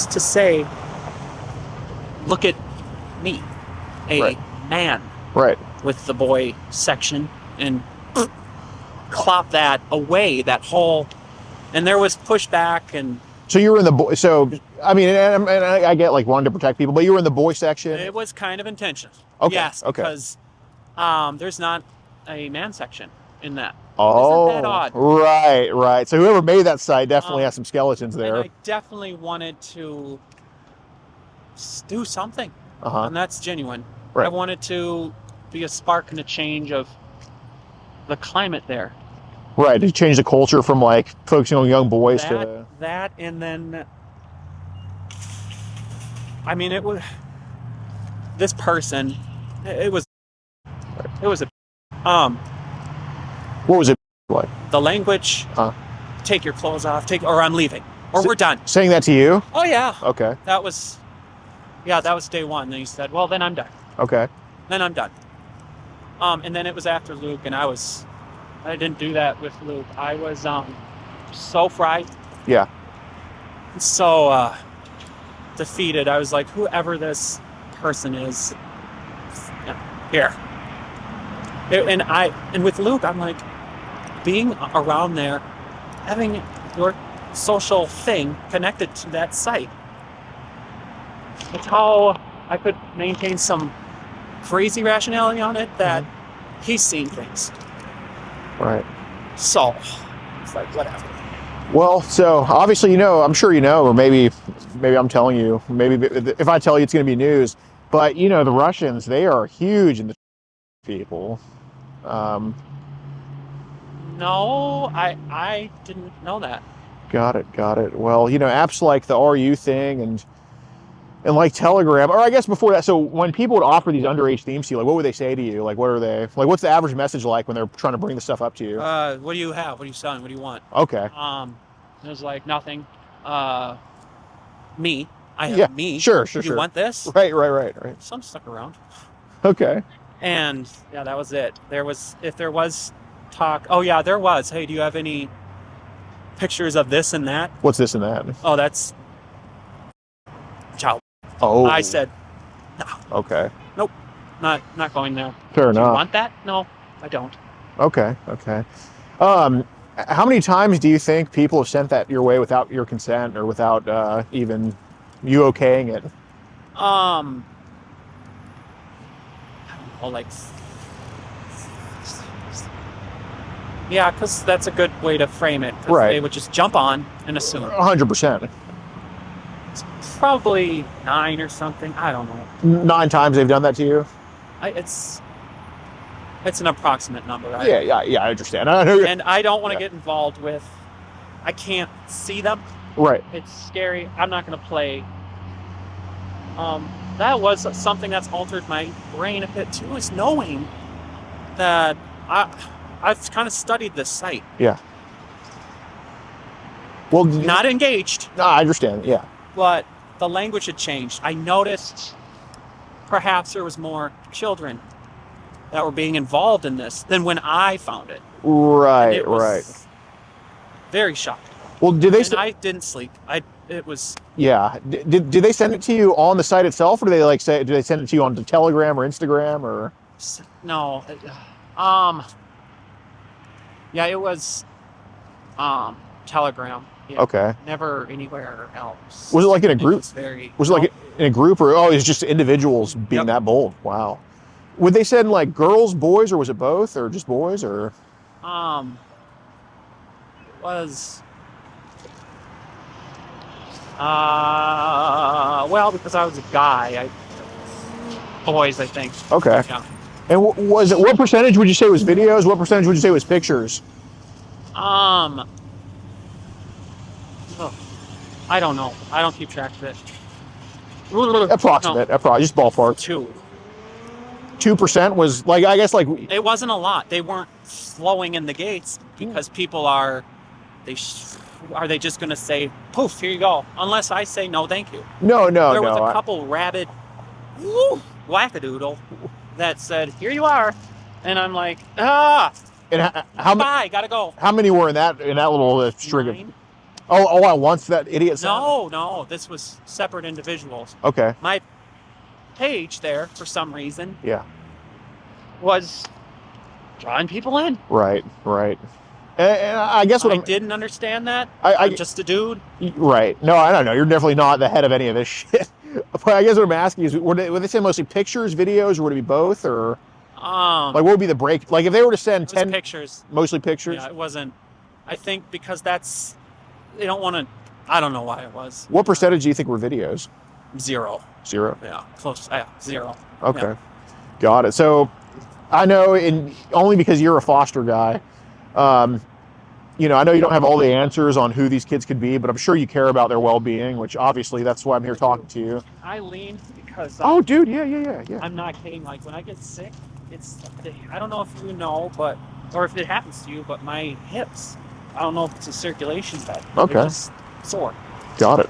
to say, look at me, a man, right, with the boy section, and clop that away, that whole, and there was pushback. And so you were in the boy, so I mean, and I get like wanting to protect people, but you were in the boy section. It was kind of intentional. Okay. Yes, okay. because there's not a man section in that. Oh, isn't that odd? Right. So whoever made that site definitely has some skeletons there. And I definitely wanted to do something, and that's genuine. Right. I wanted to be a spark and a change of the climate there. Right, to change the culture from like focusing on young boys to that, and then I mean, it was this person. It was a what was it like? The language. Take your clothes off. Or I'm leaving. Or we're done. Saying that to you? Oh yeah. Okay. That was day one. Then he said, "Well, then I'm done." Okay. Then I'm done. And then it was after Luke, and I didn't do that with Luke. I was so fried. Yeah. So defeated. I was like, whoever this person is, here. And with Luke, I'm like, being around there, having your social thing connected to that site. It's how I could maintain some crazy rationality on it that he's seen things. Right. So it's like, whatever. Well, so obviously, I'm sure or maybe I'm telling you, maybe if I tell you it's going to be news, but the Russians, they are huge in the people. No, I didn't know that. Got it. Well, apps like the RU thing and like Telegram, or I guess before that, so when people would offer these underage themes to you, like what would they say to you? Like what are they, like what's the average message like when they're trying to bring the stuff up to you? What do you have? What are you selling? What do you want? Okay. It was like nothing. Me. I have me. Sure. You want this? Right. Some stuck around. Okay. And yeah, that was it. If there was talk, there was. Hey, do you have any pictures of this and that? What's this and that? Oh, that's child. Oh. I said, no. Okay. Nope. Not going there. Fair enough. Do you want that? No, I don't. Okay. How many times do you think people have sent that your way without your consent or without even you okaying it? I don't know, like, yeah, because that's a good way to frame it. Right. They would just jump on and assume. 100%. It's probably 9 or something. I don't know. 9 times they've done that to you? It's an approximate number. Yeah, I understand. And I don't want to get involved with. I can't see them. Right. It's scary. I'm not going to play. That was something that's altered my brain a bit too, is knowing that I've kind of studied this site. Yeah. Well, not engaged. No, I understand. Yeah. But the language had changed. I noticed perhaps there was more children that were being involved in this than when I found it. Right. Very shocked. Well, I didn't sleep. It was. Yeah. Did they send it to you on the site itself, or do they do they send it to you on Telegram or Instagram or? No. Yeah, it was. Telegram. Yeah. Okay. Never anywhere else. Was it like in a group? Was it like in a group, or it's just individuals being that bold? Wow. Would they send like girls, boys, or was it both, or just boys, or? It was. Well, because I was a guy, boys, I think. Okay. Yeah. And was it? What percentage would you say was videos? What percentage would you say was pictures? Oh, I don't know. I don't keep track of it. Approximate, just ballpark. 2% was like, I guess like. It wasn't a lot. They weren't flowing in the gates because people are they just going to say, poof, here you go? Unless I say no, thank you. No. There was a couple rabid wackadoodle that said, here you are. And I'm like, And how bye, gotta go. How many were in that little string of? 9. Oh, at once that idiot said? No, this was separate individuals. Okay. My page there, for some reason, Yeah. was drawing people in. Right. And I guess what I didn't understand that. I'm I'm just a dude. Right. No, I don't know. You're definitely not the head of any of this shit. But I guess what I'm asking is, would they say mostly pictures, videos, or would it be both, or like what would be the break? Like if they were to send 10 pictures, mostly pictures. Yeah, it wasn't. I think because they don't want to. I don't know why it was. What percentage do you think were videos? 0. 0. Yeah, close. Yeah, 0. Okay, Yeah. Got it. So I know, only because you're a foster guy. I know you don't have all the answers on who these kids could be, but I'm sure you care about their well-being, which obviously that's why I'm here talking to you. I lean because. Oh, dude, yeah. I'm not kidding. Like when I get sick, I don't know if you know, or if it happens to you, but my hips. I don't know if it's a circulation bed. Okay. They're just sore. Got it.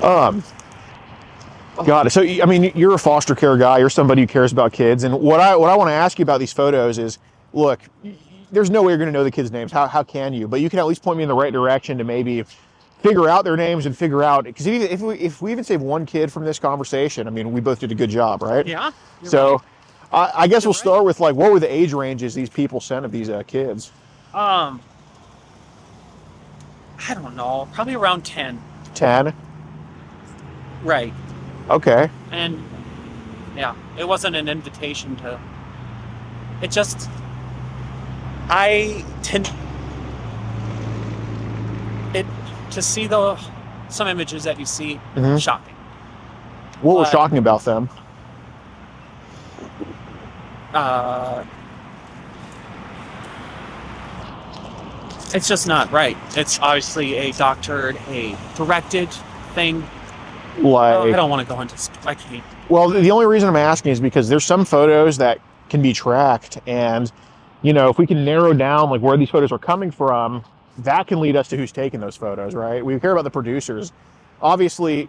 Got it. So, I mean, you're a foster care guy. You're somebody who cares about kids. And what I want to ask you about these photos is, look, there's no way you're going to know the kids' names. How can you? But you can at least point me in the right direction to maybe figure out their names and figure out, because if we even save one kid from this conversation, I mean, we both did a good job, right? Yeah. So, right. I guess we'll start with like, what were the age ranges these people sent of these kids? I don't know. Probably around 10. 10. Right. Okay. And yeah, it wasn't an invitation to. It just. To see some images that you see, shocking. What was shocking about them? It's just not right. It's obviously a doctored, a directed thing. Like, I don't want to go into. I can't. Well, the only reason I'm asking is because there's some photos that can be tracked, and if we can narrow down like where these photos are coming from, that can lead us to who's taking those photos, right? We care about the producers. Obviously,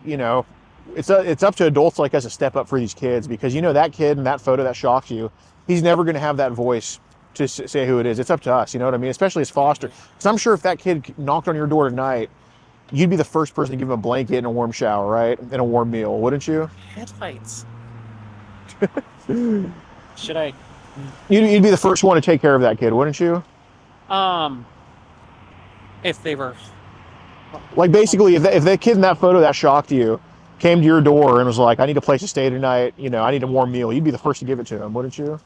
it's up to adults like us to step up for these kids, because that kid in that photo that shocked you, he's never going to have that voice to say who it is. It's up to us, you know what I mean? Especially as foster. Because I'm sure if that kid knocked on your door tonight, you'd be the first person to give him a blanket and a warm shower, right? And a warm meal, wouldn't you? Headlights. Should I? You'd be the first one to take care of that kid, wouldn't you? If they were. Like basically, if that kid in that photo that shocked you came to your door and was like, I need a place to stay tonight, I need a warm meal, you'd be the first to give it to him, wouldn't you?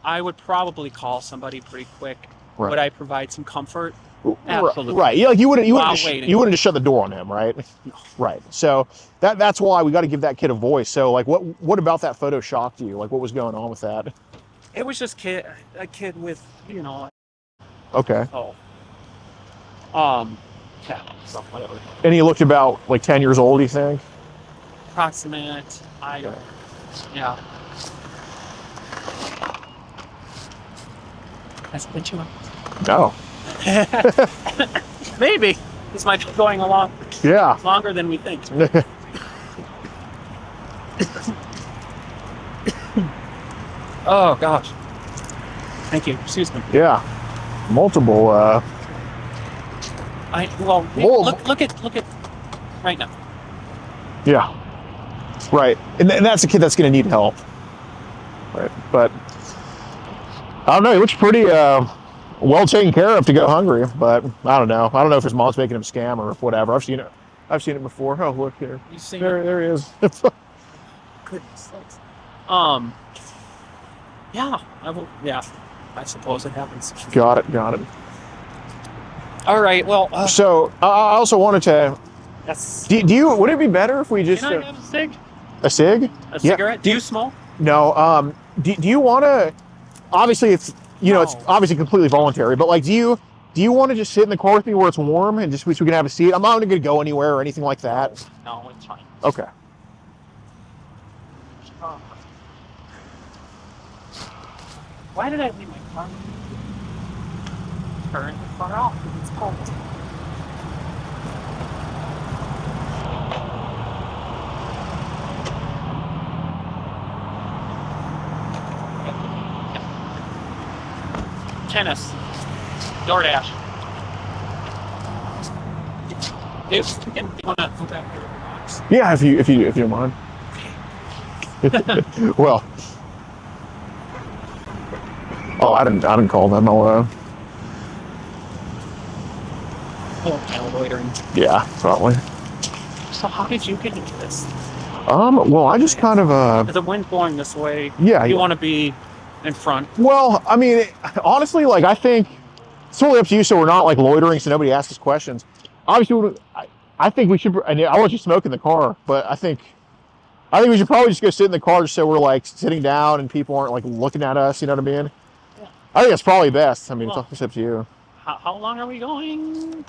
I would probably call somebody pretty quick. Right. Would I provide some comfort? Absolutely. Right. You wouldn't just shut the door on him, right? No. Right. So that's why we got to give that kid a voice. So like, what about that photo shocked you? Like, what was going on with that? It was just a kid with, Okay. Oh. Yeah. So whatever. And he looked about like 10 years old, you think? Approximate. Yeah. Has it been too long? No. Maybe. This might be going along. Yeah. Longer than we think. Oh gosh. Thank you. Excuse me. Yeah. Multiple. Look at right now. Yeah. Right. And that's a kid that's going to need help. Right. But I don't know. He looks pretty well taken care of to go hungry, but I don't know. I don't know if his mom's making him a scam or whatever. I've seen it before. Oh, look here. You seen there he is. Goodness sakes. Yeah. I suppose it happens. Got it. All right. Well. So I also wanted to. Yes. Would it be better if we just? Can I have a cig? A cig? A cigarette? Do you smoke? No. Do you want to? Obviously, it's No. it's obviously completely voluntary. But like, do you do you want to just sit in the car with me where it's warm and just so we can have a seat? I'm not going to go anywhere or anything like that. No, it's fine. Okay. Oh. Why did I leave my car? Turn the car off. It's cold. Tennis. DoorDash. If you want to go back to the box. Yeah, if you don't mind. Well. Oh, I didn't call them. I'll Loitering. yeah, probably. So how did you get into this? Well, I just kind of The wind blowing this way. Yeah, You yeah. want to be in front. Well, I mean, honestly, like, I think it's totally up to you, so we're not like loitering, so nobody asks us questions. Obviously, I think we should. I'll let you smoke in the car, but I think we should probably just go sit in the car, just so we're like sitting down and people aren't like looking at us. You know what I mean? Yeah. I think that's probably best. I mean, Well, it's up to you. How long are we going?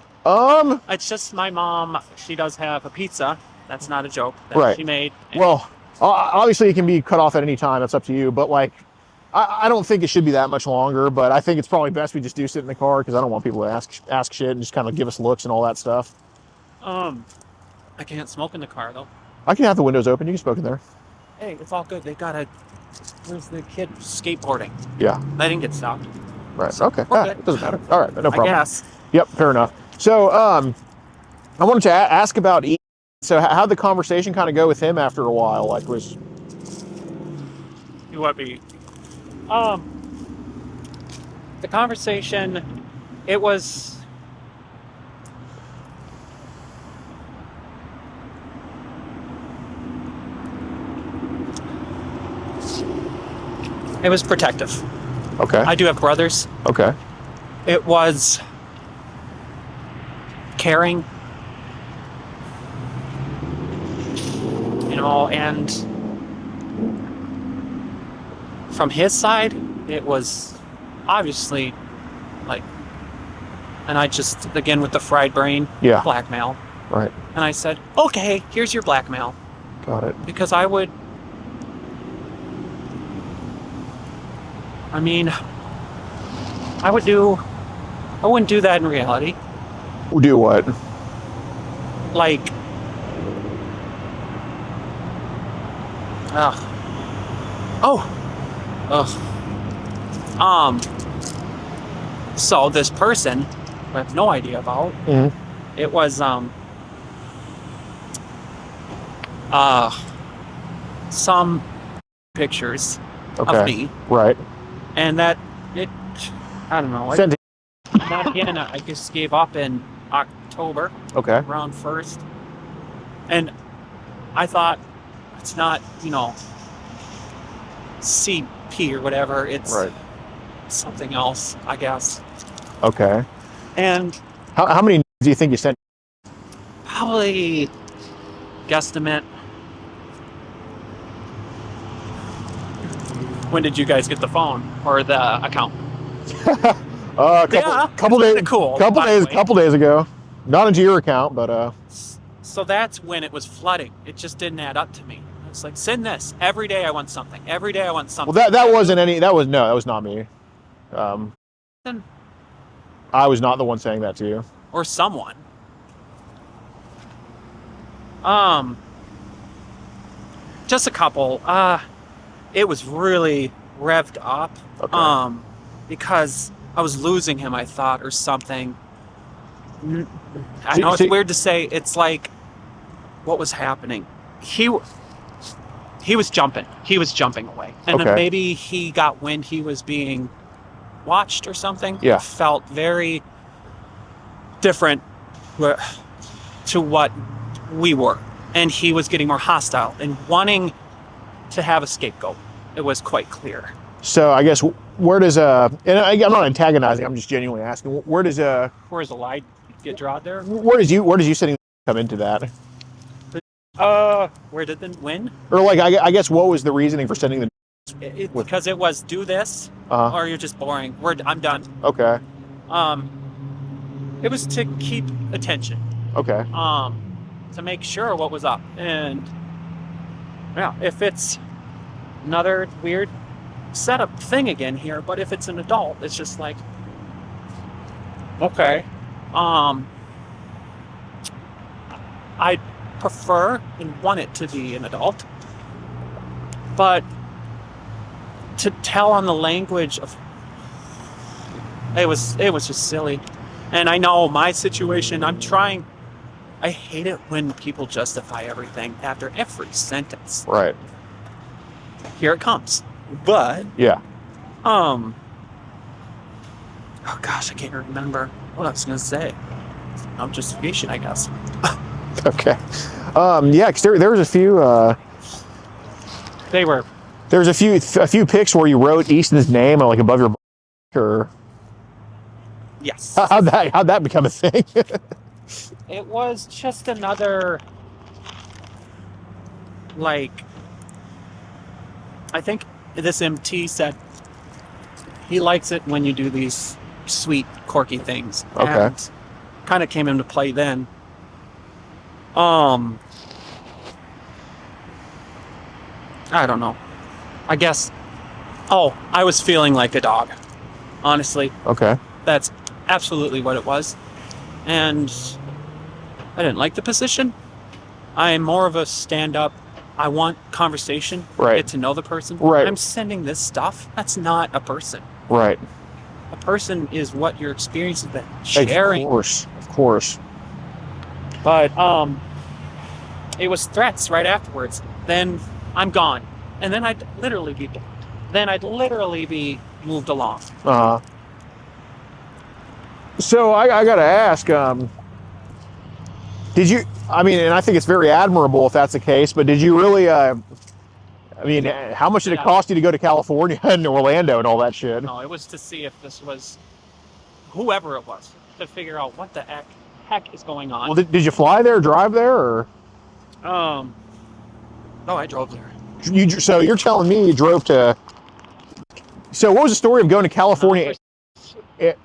It's just my mom. She does have a pizza. That's not a joke. That Right. She made. Well, obviously it can be cut off at any time. That's up to you. But like, I don't think it should be that much longer. But I think it's probably best we just do sit in the car because I don't want people to ask shit and just kind of give us looks and all that stuff. I can't smoke in the car though. I can have the windows open. You can smoke in there. Hey, it's all good. They got a. Where's the kid skateboarding? Yeah. I didn't get stopped. Right. Okay. We're Ah, good. it doesn't matter. All right. No problem. I guess. Yep. Fair enough. So, I wanted to ask about Ian. So, how'd the conversation kind of go with him after a while? Like, was You want me? The conversation. It was. It was protective. okay? I do have brothers. Okay. It was caring, and from his side, it was obviously like, and I just, again, with the fried brain, Yeah. blackmail. Right. And I said, okay, here's your blackmail. Got it. Because I wouldn't do that in reality. Do what? Like, so this person, I have no idea about, it was, some pictures Okay. of me, Right. and that, I don't know, Send it. that again, I just gave up in October, Okay. around 1st, and I thought, it's not, CP or whatever, it's Right. something else, I guess. Okay. And How many do you think you sent? probably guesstimate. When did you guys get the phone or the account? Couple days. Cool, by the way. Couple days ago. Not into your account, but So that's when it was flooding. It just didn't add up to me. It's like, send this every day. I want something. Every day I want something. well, that wasn't any. That was not me. Then- I was not the one saying that to you. or someone. Just a couple. It was really revved up. Okay. Because I was losing him, I thought, or something. I See- know it's see- weird to say. It's like, what was happening? He was jumping. He was jumping away, and Okay. then maybe he got wind he was being watched or something. Yeah. It felt very different to what we were, and he was getting more hostile and wanting to have a scapegoat. It was quite clear. So I guess where does I'm not antagonizing. I'm just genuinely asking. Where does Where's the line get drawn there? where does you sitting come into that? Where did the win? Or like I guess what was the reasoning for sending the? Because it was do this, Uh-huh. or you're just boring. I'm done. Okay. It was to keep attention. Okay. To make sure what was up. And yeah, if it's another weird setup thing again here, but if it's an adult, it's just like, okay. I prefer and want it to be an adult, but to tell on the language of it was just silly. And I know my situation, I hate it when people justify everything after every sentence. Right. Here it comes. But Yeah. oh gosh, I can't remember what I was gonna say. Justification, I guess. Okay. Yeah, because there was a few. They were. There was a few pics where you wrote Easton's name like above your or. Yes. How'd that become a thing? It was just another, like, I think this MT said he likes it when you do these sweet, quirky things. Okay. And kind of came into play then. I don't know. I guess, I was feeling like a dog, honestly. Okay. That's absolutely what it was. And I didn't like the position. I'm more of a stand-up. I want conversation. Right. Get to know the person. Right. I'm sending this stuff. That's not a person. Right. A person is what your experience has been sharing. Of course. But it was threats right afterwards. Then I'm gone. And then I'd literally be blocked. Then I'd literally be moved along. So I gotta ask, did you? I mean, and I think it's very admirable if that's the case. But did you really? I mean, how much did it cost you to go to California and Orlando and all that shit? No, it was to see if this was whoever it was, to figure out what the heck is going on. Well, did you fly there, drive there, or? No, I drove there. So you're telling me you drove to? So what was the story of going to California?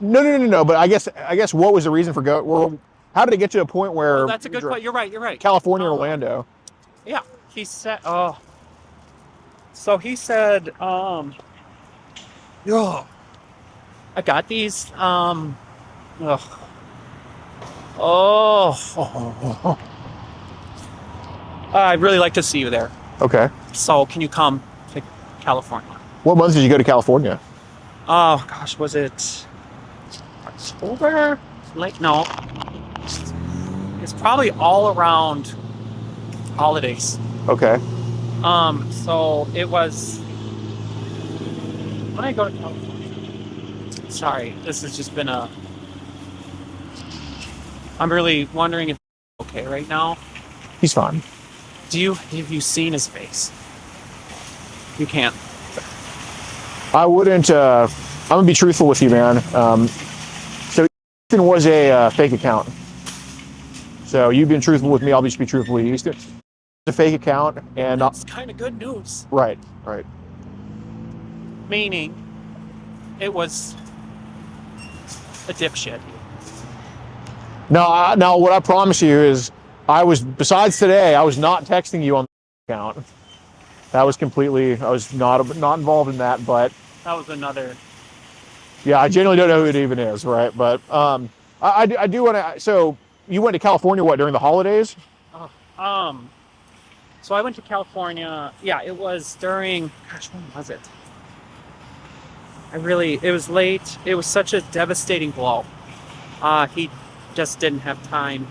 No. But I guess what was the reason for going? Well, how did it get to a point where? Oh, that's a good point. You're right. California, Orlando. Yeah, he said. So he said. I got these. I'd really like to see you there. Okay. So can you come to California? What month did you go to California? Oh gosh, was it October? No. It's probably all around holidays. Okay. So it was when I go to California. Sorry, this has just been I'm really wondering if he's okay right now. He's fine. Have you seen his face? You can't. I wouldn't. I'm gonna be truthful with you, man. So Easton was a fake account. So you've been truthful with me. I'll just be truthful with you. Easton. It's a fake account, and that's kind of good news. Right. Meaning, it was a dipshit. Now, what I promise you is, besides today, I was not texting you on the account. That was completely. I was not involved in that, but that was another. Yeah, I genuinely don't know who it even is, right? But I do want to. So you went to California during the holidays? So I went to California. Yeah, it was during. Gosh, when was it? It was late. It was such a devastating blow. He just didn't have time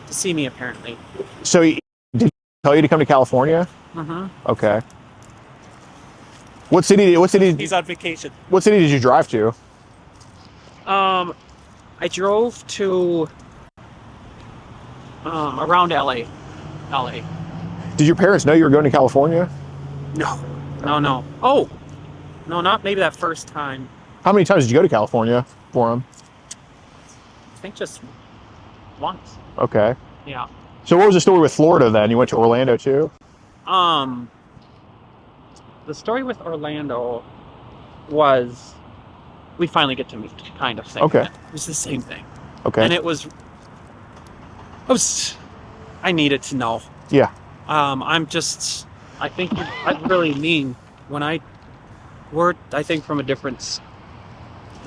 to see me, apparently. So did he tell you to come to California? Mm-hmm. Okay. What city? He's on vacation. What city did you drive to? I drove to around LA. Did your parents know you were going to California? No. Oh, no, not maybe that first time. How many times did you go to California for them? I think just once. Okay. Yeah. So what was the story with Florida then? You went to Orlando too? The story with Orlando was we finally get to meet, kind of thing. Okay. It was the same thing. Okay. And it was, I needed to know. Yeah. I think I'm really mean when we're, I think from a difference,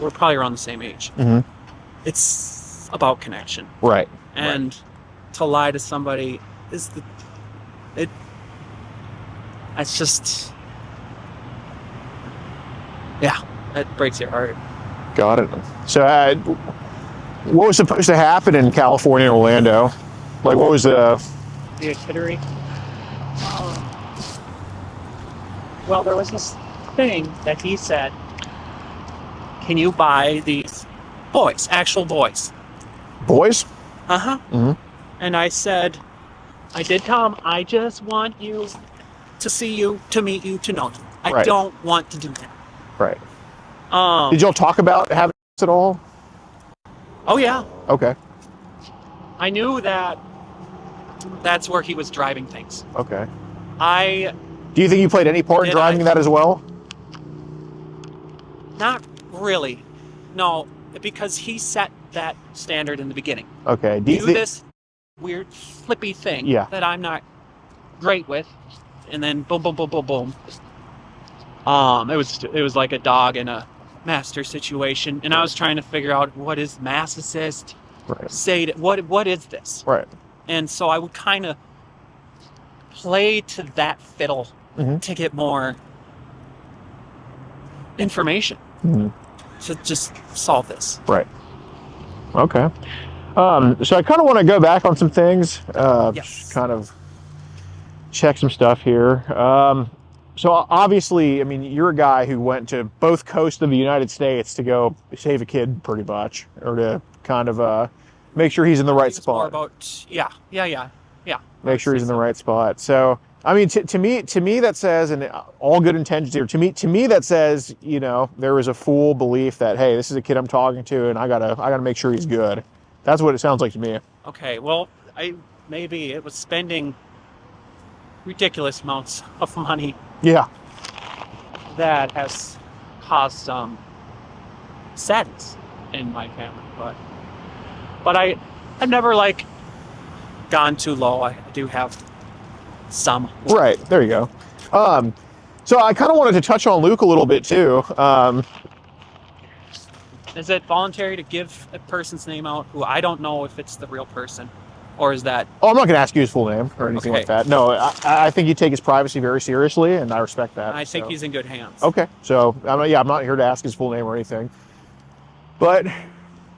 we're probably around the same age. Mm-hmm. It's about connection. Right. And to lie to somebody it's just, yeah, it breaks your heart. Got it. So, what was supposed to happen in California and Orlando? Like, what was the itinerary? Well, there was this thing that he said, can you buy these boys, actual boys? boys? Uh-huh. Mm-hmm. And I said, I did tell him, I just want you to see you, to meet you, to know you. I Right. don't want to do that. Right. Did y'all talk about having this at all? Oh, yeah. Okay. I knew that that's where he was driving things. Okay. Do you think you played any part in driving that as well? Not really. No, because he set that standard in the beginning. Okay. Do this weird flippy thing that I'm not great with, and then boom, boom, boom, boom, boom. It was like a dog in a master situation, and I was trying to figure out what is mass assist. Right. Say what is this? Right. And so I would kind of play to that fiddle to get more information to just solve this. Right. Okay. So I kind of want to go back on some things. Yes. Kind of check some stuff here. So obviously, I mean, you're a guy who went to both coasts of the United States to go save a kid, pretty much, or to kind of make sure he's in the right spot. More about yeah. Make sure he's in the right spot. So, I mean, to me that says, and all good intentions here. To me that says, you know, there is a full belief that, hey, this is a kid I'm talking to, and I gotta make sure he's good. That's what it sounds like to me. Okay, well, maybe it was spending ridiculous amounts of money. Yeah. That has caused some sadness in my family, but I've never like gone too low. I do have some. Right, there you go. So I kind of wanted to touch on Luke a little bit too. Is it voluntary to give a person's name out who I don't know if it's the real person? Or is that... Oh, I'm not going to ask you his full name or anything like that. No, I think you take his privacy very seriously, and I respect that. I think he's in good hands. Okay, so I'm not here to ask his full name or anything. But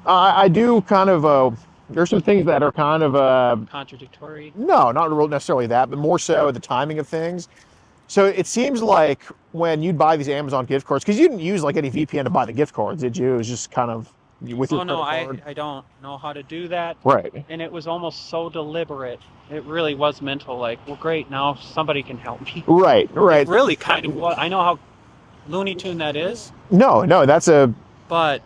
I do kind of... there's some things that are kind of... contradictory? No, not necessarily that, but more so the timing of things. So it seems like when you'd buy these Amazon gift cards, because you didn't use like any VPN to buy the gift cards, did you? It was just kind of with your credit card. I don't know how to do that. Right. And it was almost so deliberate. It really was mental. Like, well, great, now somebody can help me. Right. It really kind of was. I know how Looney Tune that is. No, that's a... But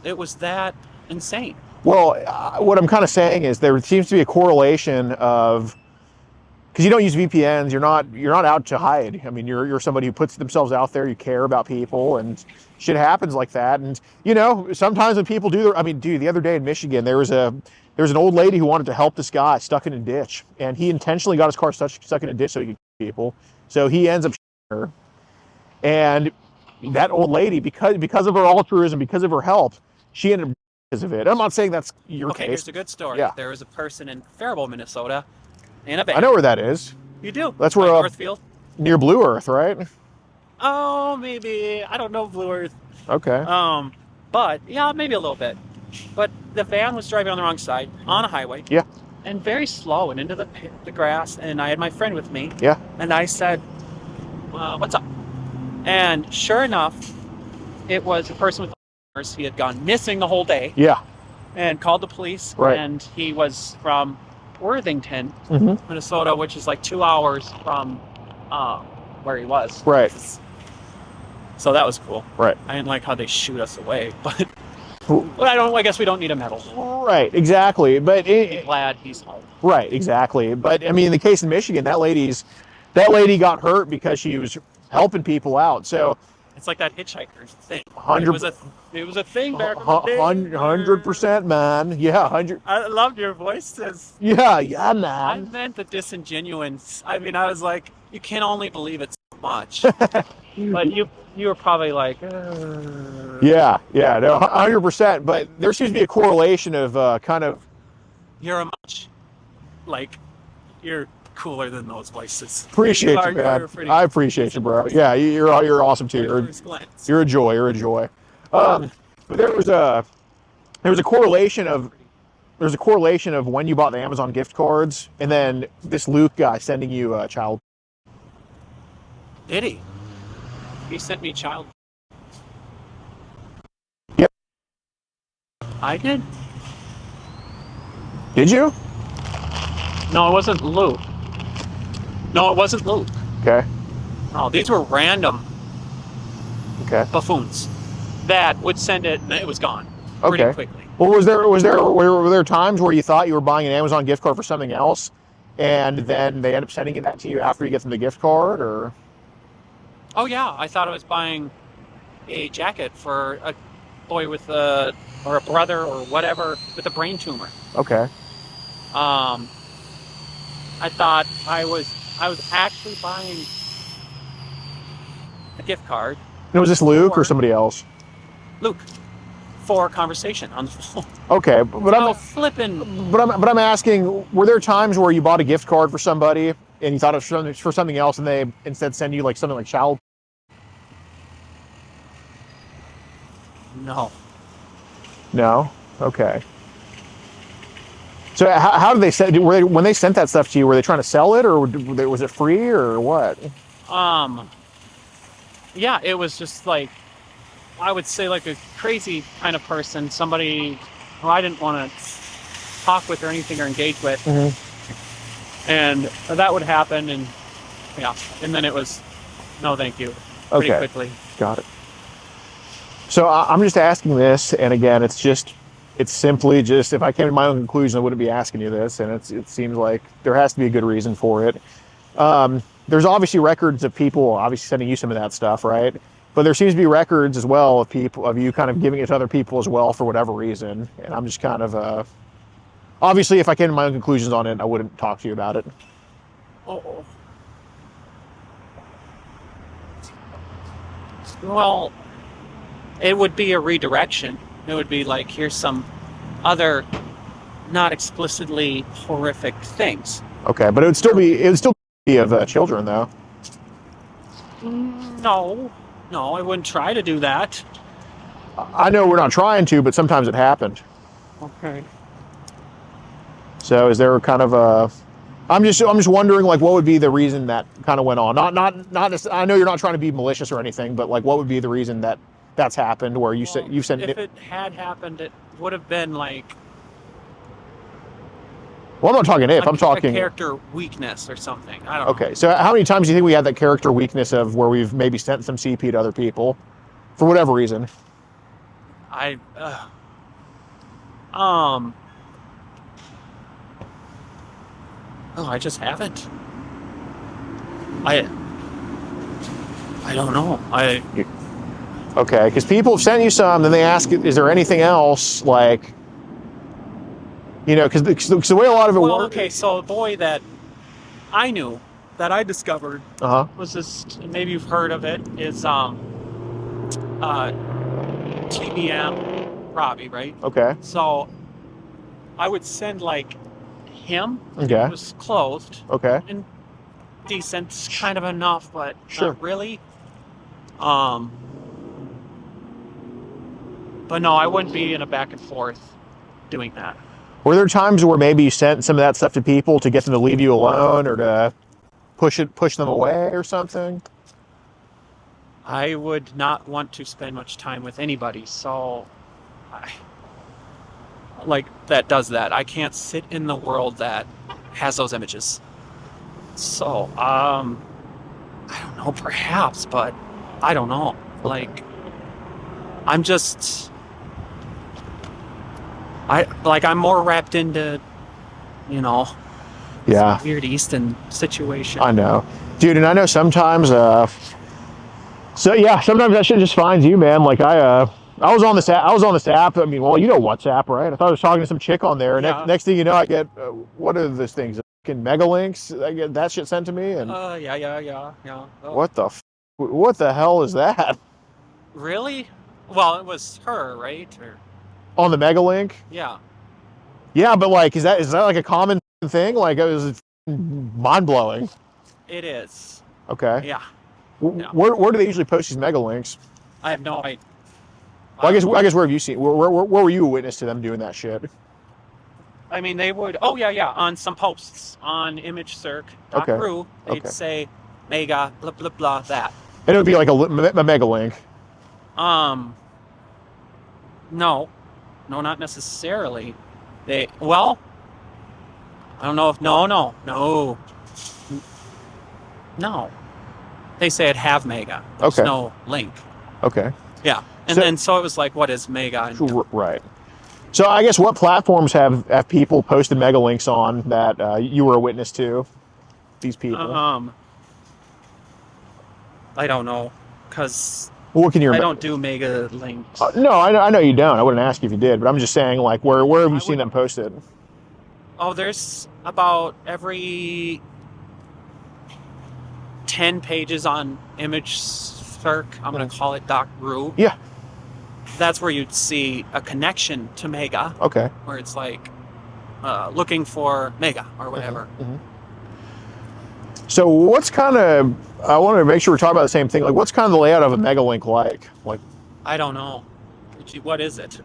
it was that insane. Well, what I'm kind of saying is there seems to be a correlation of... Because you don't use VPNs, you're not out to hide. I mean, you're somebody who puts themselves out there. You care about people, and shit happens like that. And you know, sometimes when people do, I mean, dude, the other day in Michigan, there was an old lady who wanted to help this guy stuck in a ditch, and he intentionally got his car stuck in a ditch so he could kill people. So he ends up shooting her, and that old lady, because of her altruism, because of her help, she ended up because of it. I'm not saying that's your case. Okay, here's a good story. Yeah. There was a person in Faribault, Minnesota, in a van. I know where that is. You do? That's where Northfield. Near Blue Earth, right? Oh, maybe. I don't know Blue Earth. Okay. But yeah, maybe a little bit. But the van was driving on the wrong side on a highway. Yeah. And very slow and into the grass. And I had my friend with me. Yeah. And I said, "What's up?" And sure enough, it was a person with Alzheimer's. He had gone missing the whole day. Yeah. And called the police. Right. And he was from Worthington, Mm-hmm. Minnesota, which is like 2 hours from where he was. Right. So that was cool. Right. I didn't like how they shoot us away, but I guess we don't need a medal. Right, exactly. But I'm glad he's home. Right, exactly. But I mean, in the case in Michigan, that lady got hurt because she was helping people out. So It's like that hitchhiker thing. 100. It was a thing back in the day. 100%, man. Yeah, 100. I loved your voices. Yeah, I man. meant the disingenuous. I mean, I was like, you can only believe it so much. But you were probably like, Yeah, no, 100%. But there seems to be a correlation of kind of. you're a much, like, you're cooler than those voices. Appreciate you, You're man. pretty I appreciate you, bro. Yeah, you're awesome too. first glance. You're a joy. You're a joy. But there was a correlation of when you bought the Amazon gift cards, and then this Luke guy sending you a child. Did he? He sent me child. Yep. I did? Did you? No, it wasn't Luke. No, it wasn't Luke. Okay. No, these were random Okay. buffoons that would send it and it was gone Okay. pretty quickly. Well, were there times where you thought you were buying an Amazon gift card for something else, and then they end up sending it back to you after you get them the gift card, or? Oh yeah, I thought I was buying a jacket for a boy with a brother or whatever with a brain tumor. Okay. I thought I was actually buying a gift card. And was this Luke or Or- somebody else? Luke, for a conversation on the phone. Okay, but Oh, I'm flipping. but I'm asking, were there times where you bought a gift card for somebody and you thought it was for something else, and they instead send you like something like child? No. No. Okay. So how did they send? When they sent that stuff to you, were they trying to sell it, or was it free, or what? Yeah, it was just like, I would say like a crazy kind of person, somebody who I didn't want to talk with or anything or engage with. Mm-hmm. And that would happen, and yeah, and then it was, no thank you, pretty Okay. quickly. Got it. So I'm just asking this, and again, it's simply just, if I came to my own conclusion, I wouldn't be asking you this, and it seems like there has to be a good reason for it. There's obviously records of people obviously sending you some of that stuff, right? But there seems to be records as well of you kind of giving it to other people as well for whatever reason. And I'm just kind of obviously, if I came to my own conclusions on it, I wouldn't talk to you about it. Oh. Well, it would be a redirection. It would be like, here's some other not explicitly horrific things. Okay, but it would still be of children though. No, I wouldn't try to do that. I know we're not trying to, but sometimes it happened. Okay. So is there kind of a? I'm just wondering, like, what would be the reason that kind of went on? Not. I know you're not trying to be malicious or anything, but like, what would be the reason that that's happened? Where you said you sent If it. it had happened, it would have been like Well, I'm not talking if. I'm a talking. character weakness or something. I don't know. Okay, so how many times do you think we had that character weakness of where we've maybe sent some CP to other people, for whatever reason? I just haven't. I don't know. Okay, because people have sent you some, then they ask, is there anything else, like, you know, because the way a lot of it Well, works. okay, so the boy that I knew, that I discovered, Uh huh. was this, maybe you've heard of it, is TBM Robbie, right? Okay. So I would send like him. Okay. It was clothed Okay. and decent, kind of enough, but Sure. not really. But no, I wouldn't be in a back and forth doing that. Were there times where maybe you sent some of that stuff to people to get them to leave you alone, or to push them away or something? I would not want to spend much time with anybody, so that does that. I can't sit in the world that has those images. So, I don't know, perhaps, but I don't know. Like, I'm just, I'm more wrapped into, Yeah. weird Easton situation. I know, dude, and I know sometimes So yeah, sometimes that shit just finds you, man. Like I was on this app. I was on this app. I mean, well, you know WhatsApp, right? I thought I was talking to some chick on there. And Yeah. next thing you know, I get what are those things? Fucking mega links. I get that shit sent to me. And Yeah. Oh, what the hell is that really? Well, it was her, right? Or, on the mega link? yeah. Yeah, but like, is that like a common thing? Like, it was mind blowing. It is. Okay. Yeah. Yeah. Where do they usually post these mega links? I have no idea. Well, I guess where have you seen? Where were you a witness to them doing that shit? I mean, they would. Oh yeah. On some posts on ImageCirc.ru, Okay. they'd say mega blah blah blah that. And it would be like a mega link. No, not necessarily. I don't know if no. They say it have mega. There's Okay. no link. Okay. Yeah, and So- then so it was like, what is mega? And, Right. So I guess what platforms have people posted mega links on that you were a witness to? These people. I don't know, cause What can you I remember? don't do mega links. No, I know you don't. I wouldn't ask you if you did, but I'm just saying, like, where have you seen them posted? Oh, there's about every 10 pages on ImageCirc. I'm going to call it .ru. Yeah. That's where you'd see a connection to Mega, Okay. where it's like looking for Mega or whatever. Mm-hmm. So what's kind of, I want to make sure we're talking about the same thing. Like, what's kind of the layout of a mega link like? Like, I don't know. What is it?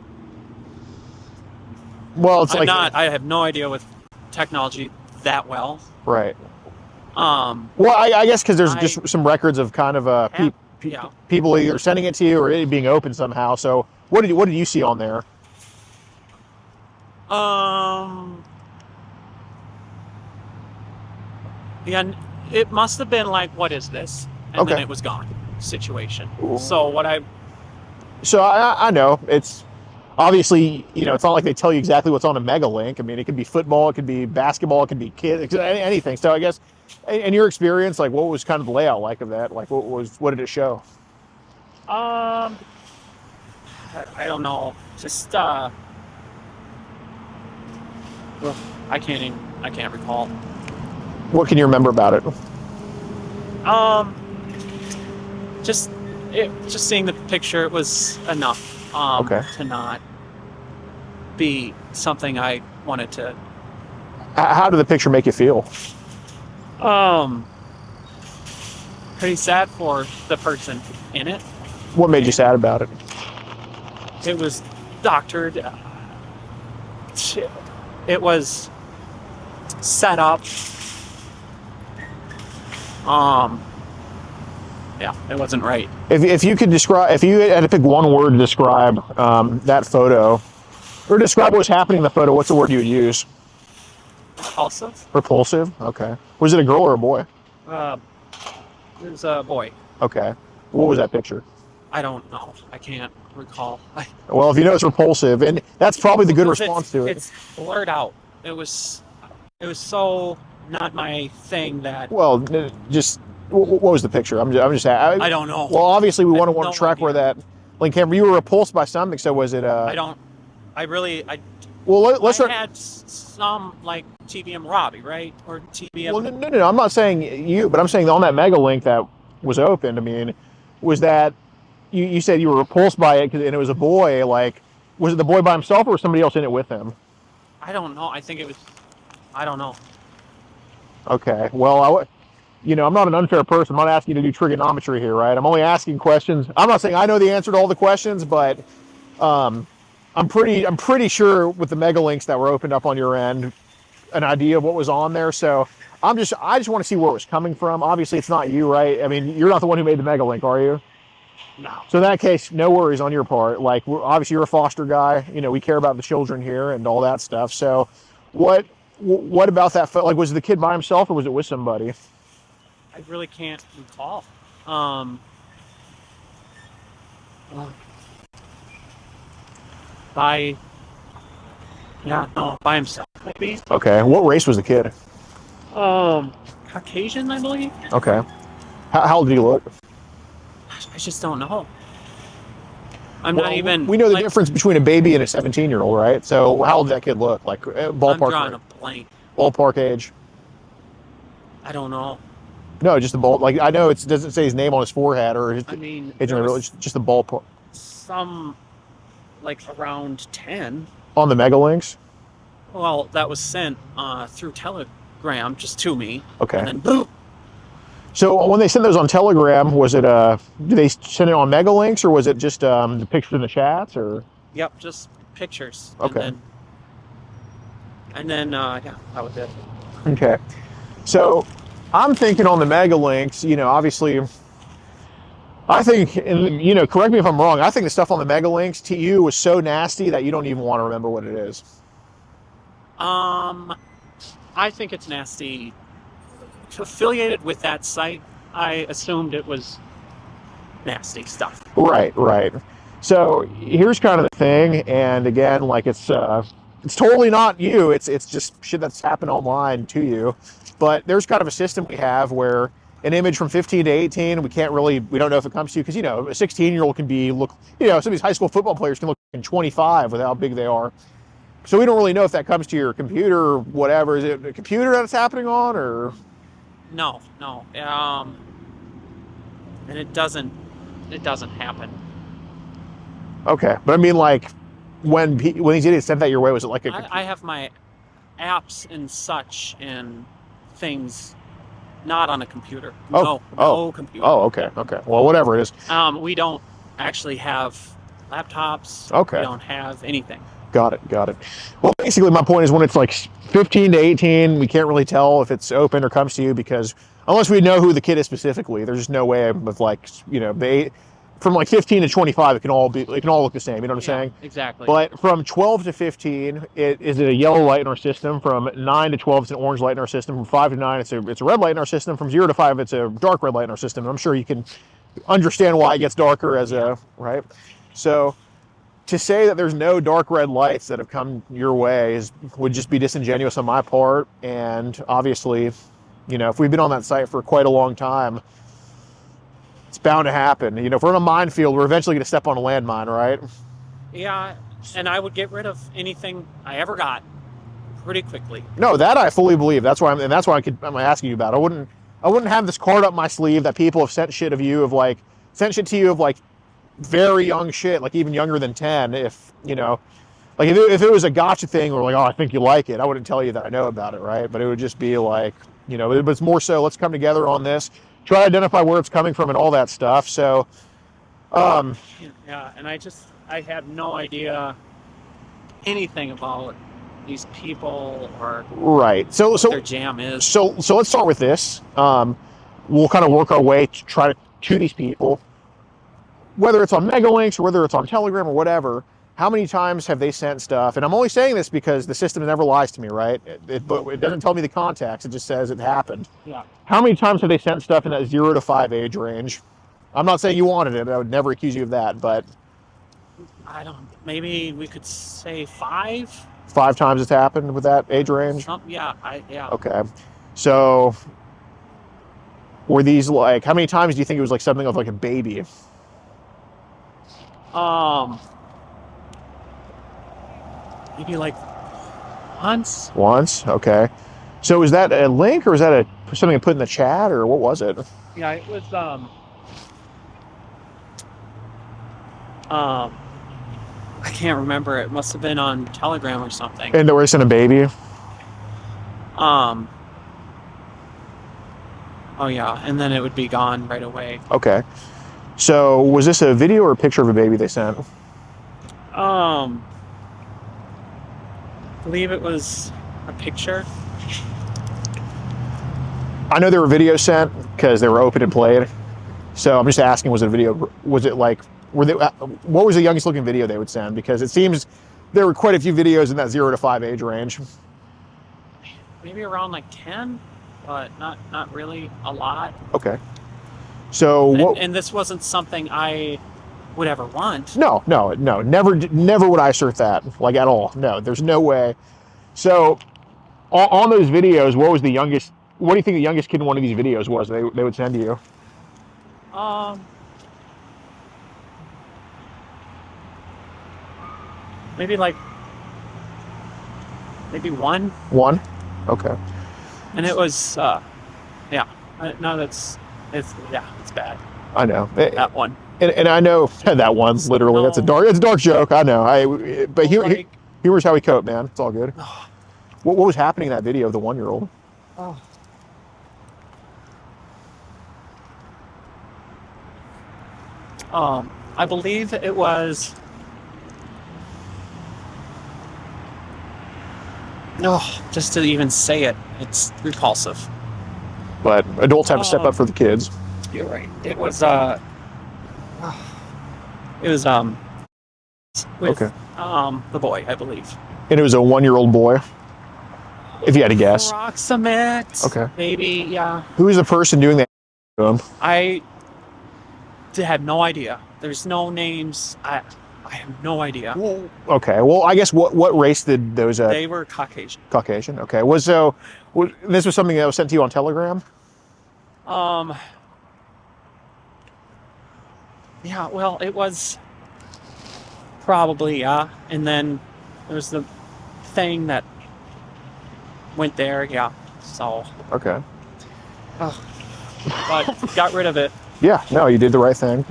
well, it's I have no idea with technology that well. right. Um, Well, I guess because there's just some records of kind of yeah. people either sending it to you or it being open somehow. So what did you see on there? Yeah, it must have been like, what is this? And then Okay. it was gone situation. So what So I know it's obviously, it's not like they tell you exactly what's on a mega link. I mean, it could be football, it could be basketball, it could be kids, anything. So I guess in your experience, like, what was kind of the layout like of that? Like, what did it show? I don't know. Just well, I can't recall. What can you remember about it? Just seeing the picture, it was enough Okay. to not be something I wanted to. How did the picture make you feel? Pretty sad for the person in it. What made you sad about it? It was doctored. It was set up. Yeah, it wasn't right. If you could describe, if you had to pick one word to describe that photo, or describe what was happening in the photo, what's the word you would use? Repulsive. Repulsive. Okay. Was it a girl or a boy? It was a boy. Okay. What was that picture? I don't know. I can't recall. Well, if you know it's repulsive, and that's probably the good response to it. It's blurred out. It was so not my thing that. Well, just what was the picture? I'm just. I don't know. Well, obviously, we I want have to no track where idea. that link came from. You were repulsed by something, so was it? I don't. I really. Well, let's. I had some like TBM Robbie, right? Or TBM. Well, no. I'm not saying you, but I'm saying on that mega link that was opened. I mean, was that you said you were repulsed by it and it was a boy? Like, was it the boy by himself or was somebody else in it with him? I don't know. I think it was. I don't know. Okay. Well, I'm not an unfair person. I'm not asking you to do trigonometry here, right? I'm only asking questions. I'm not saying I know the answer to all the questions, but I'm pretty sure with the mega links that were opened up on your end, an idea of what was on there. So I just want to see where it was coming from. Obviously, it's not you, right? I mean, you're not the one who made the mega link, are you? No. So in that case, no worries on your part. Like, obviously, you're a foster guy. We care about the children here and all that stuff. So, what about that? Like, was the kid by himself or was it with somebody? I really can't recall. By himself, maybe. Okay. What race was the kid? Caucasian, I believe. Okay. How old did he look? I just don't know. I'm not even. We know the like, difference between a baby and a 17-year-old, right? So how old does that kid look? Like I'm ballpark, drawing a blank. ballpark age? I don't know. No, just the ball. Like I know it doesn't say his name on his forehead or his I mean, age. there Really, was just the ballpark some like around 10. on the mega links. Well, that was sent through Telegram just to me. Okay. And then boom. So when they sent those on Telegram, was it do they send it on mega links or was it just the pictures in the chats or? Yep, just pictures. Okay. And then yeah, that was it. Okay. So I'm thinking on the mega links, you know, obviously, I think, and you know, correct me if I'm wrong. I think the stuff on the mega links to you was so nasty that you don't even want to remember what it is. I think it's nasty. Affiliated with that site, I assumed it was nasty stuff. Right, right. So here's kind of the thing, and again, like it's totally not you. It's just shit that's happened online to you. But there's kind of a system we have where an image from 15 to 18, we don't know if it comes to you because, you know, a 16-year-old can some of these high school football players can look like 25 with how big they are. So we don't really know if that comes to your computer or whatever. Is it a computer that it's happening on or? No. And it doesn't happen. Okay, but I mean, like, when these idiots sent that your way, was it like a? I have my apps and such and things not on a computer. No computer. Oh, okay. Well, whatever it is. We don't actually have laptops. Okay. We don't have anything. Got it. Well, basically, my point is when it's like 15 to 18, we can't really tell if it's open or comes to you because unless we know who the kid is specifically, there's just no way of like, you know, from like 15 to 25, it can all look the same. You know what I'm saying? Exactly. But from 12 to 15, is it a yellow light in our system? From 9 to 12, it's an orange light in our system. From 5 to 9, it's a red light in our system. From 0 to 5, it's a dark red light in our system. And I'm sure you can understand why it gets darker right? So to say that there's no dark red lights that have come your way would just be disingenuous on my part. And obviously, you know, if we've been on that site for quite a long time, it's bound to happen. You know, if we're in a minefield, we're eventually going to step on a landmine, right? Yeah, and I would get rid of anything I ever got pretty quickly. No, that I fully believe. That's why I'm asking you about. I wouldn't have this card up my sleeve that people have sent shit to you of like very young shit, like even younger than 10. If you know, like if it was a gotcha thing or like, oh, I think you like it, I wouldn't tell you that I know about it, right? But it would just be like, you know, but it's more so let's come together on this, try to identify where it's coming from and all that stuff. So yeah, and I had no idea anything about these people or right. So what their jam is. So let's start with this. We'll kind of work our way to try to these people, whether it's on Megalinks or whether it's on Telegram or whatever. How many times have they sent stuff? And I'm only saying this because the system never lies to me, right? But it doesn't tell me the context. It just says it happened. Yeah. How many times have they sent stuff in that 0 to 5 age range? I'm not saying you wanted it. I would never accuse you of that, but maybe we could say 5. 5 times it's happened with that age range? Yeah. Okay. So were these like, how many times do you think it was like something of like a baby? Maybe like once. Once, okay. So is that a link or is that something I put in the chat or what was it? Yeah, it was I can't remember. It must have been on Telegram or something. And they were sending a baby? Oh yeah, and then it would be gone right away. Okay. So was this a video or a picture of a baby they sent? I believe it was a picture. I know there were videos sent because they were open and played. So I'm just asking, was it a video? Was it like, what was the youngest looking video they would send? Because it seems there were quite a few videos in that 0 to 5 age range. Maybe around like 10, but not really a lot. Okay. So and this wasn't something I would ever want. No, never would I assert that, like at all. No, there's no way. So on those videos, what do you think the youngest kid in one of these videos was they would send to you? maybe one. One? Okay. And it was, yeah. No, it's bad. I know. That one. And I know that one, literally. That's it's a dark joke. I know. But humor's how we cope, man. It's all good. What was happening in that video of the 1-year-old? Oh. I believe it was. Just to even say it, it's repulsive. But adults have to step up for the kids. You're right. It was with Okay. The boy, I believe. And it was a 1-year-old boy, if you had to guess. Approximate. Okay. Maybe, yeah. Who is the person doing that to him? I have no idea. There's no names. I have no idea. Okay. Well, I guess what race did those? They were Caucasian. Caucasian. Okay. This was something that was sent to you on Telegram? Yeah. Well, it was probably, yeah. And then there's the thing that went there. Yeah. So. Okay. But got rid of it. Yeah. No, you did the right thing.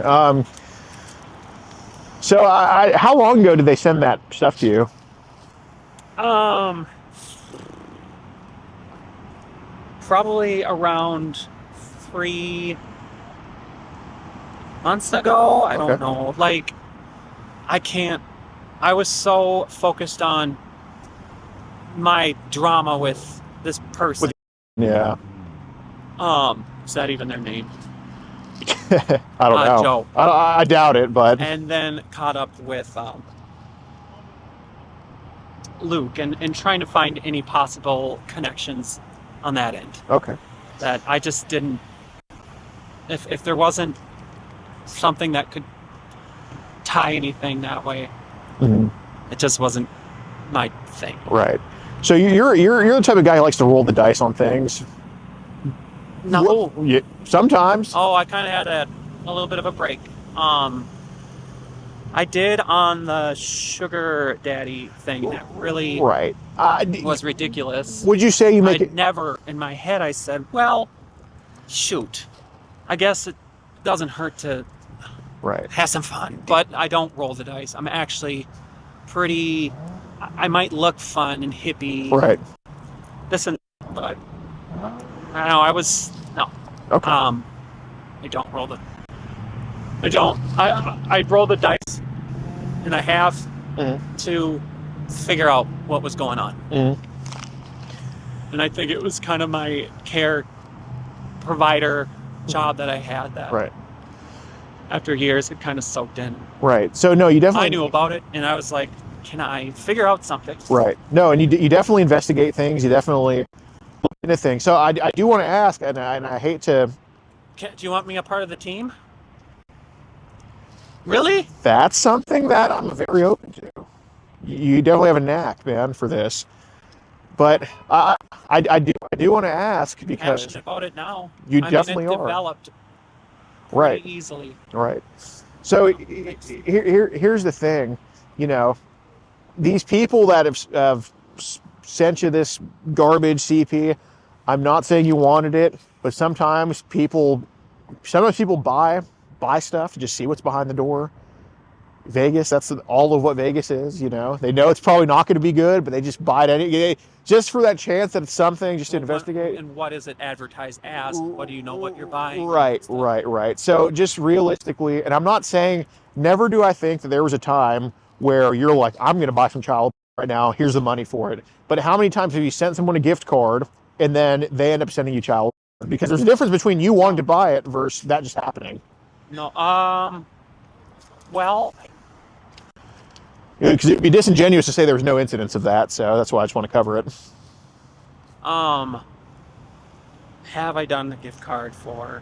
So, how long ago did they send that stuff to you? Probably around 3 months ago. I don't know. Like, I was so focused on my drama with this person. Yeah. Is that even their name? I don't know. Joe. I doubt it, but. And then caught up with Luke and trying to find any possible connections on that end. Okay. That I just didn't. If there wasn't something that could tie anything that way, it just wasn't my thing. Right. So you're the type of guy who likes to roll the dice on things. No. Yeah, sometimes. Oh, I kind of had a little bit of a break. I did on the sugar daddy thing. That really was ridiculous. Would you say you make it? Never in my head I said, well, shoot. I guess it doesn't hurt to have some fun. But I don't roll the dice. I'm actually pretty. I might look fun and hippie. Right. Listen, but I know I was no. Okay. I don't roll the. I don't. I roll the dice, and I have to figure out what was going on. And I think it was kind of my care provider job that I had that. After years, it kind of soaked in. Right. So no, you definitely. I knew about it, and I was like, "Can I figure out something?" Right. No, and you definitely investigate things. You definitely look into things. So I do want to ask, and I hate to. Do you want me a part of the team? Really? That's something that I'm very open to. You definitely have a knack, man, for this. But I do want to ask because passionate about it now. You definitely are. Developed pretty easily. Right. So here's the thing, these people that have sent you this garbage CP, I'm not saying you wanted it, but sometimes people buy stuff to just see what's behind the door. Vegas, that's all of what Vegas is, They know it's probably not going to be good, but they just buy it just for that chance that it's something, just to investigate. And what is it advertised as? What do you know what you're buying? Right. So just realistically, and I'm not saying, never do I think that there was a time where you're like, I'm going to buy some child right now, here's the money for it. But how many times have you sent someone a gift card and then they end up sending you child? Because there's a difference between you wanting to buy it versus that just happening. No, well, because it'd be disingenuous to say there was no incidents of that, so that's why I just want to cover it. Have I done the gift card for?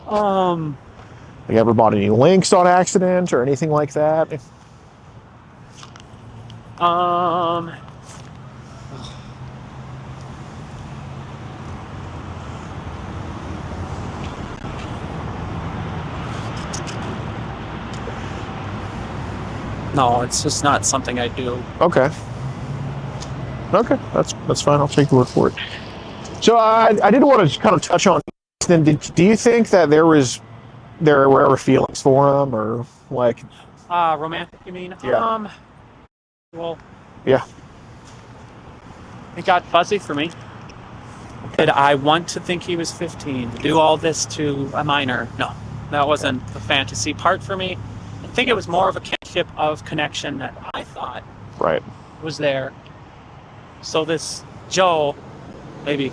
Have you ever bought any links on accident or anything like that? No, it's just not something I do. Okay. Okay, that's fine. I'll take the word for it. So I did want to kind of touch on. Then, do you think that there were ever feelings for him, or like? Romantic, you mean? Yeah. Well, Yeah. it got fuzzy for me. Did I want to think he was 15? Do all this to a minor? No, that wasn't the fantasy part for me. I think it was more of a kinship of connection that I thought Right. was there. So this Joe, maybe.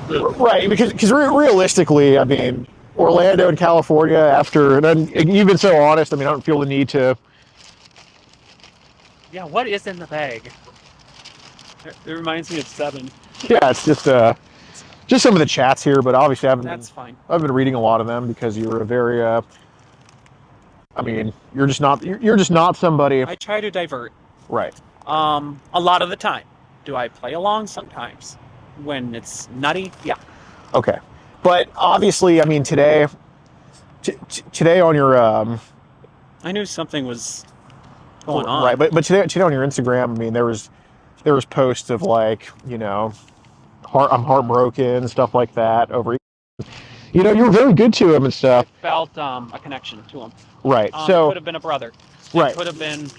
Right, because realistically, I mean, Orlando and California after, and then you've been so honest. I mean, I don't feel the need to. Yeah, what is in the bag? It reminds me of 7. Yeah, it's just some of the chats here, but obviously That's fine. I've been reading a lot of them because you're a very. I mean, you're just not somebody. I try to divert. Right. A lot of the time. Do I play along sometimes? When it's nutty? Yeah. Okay. But obviously, I mean, today on your I knew something was going on. right, but today on your Instagram, I mean, there was posts of like, I'm heartbroken, stuff like that over. You were very good to him and stuff. I felt a connection to him. Right. It So could have been a brother. Right. It could have been.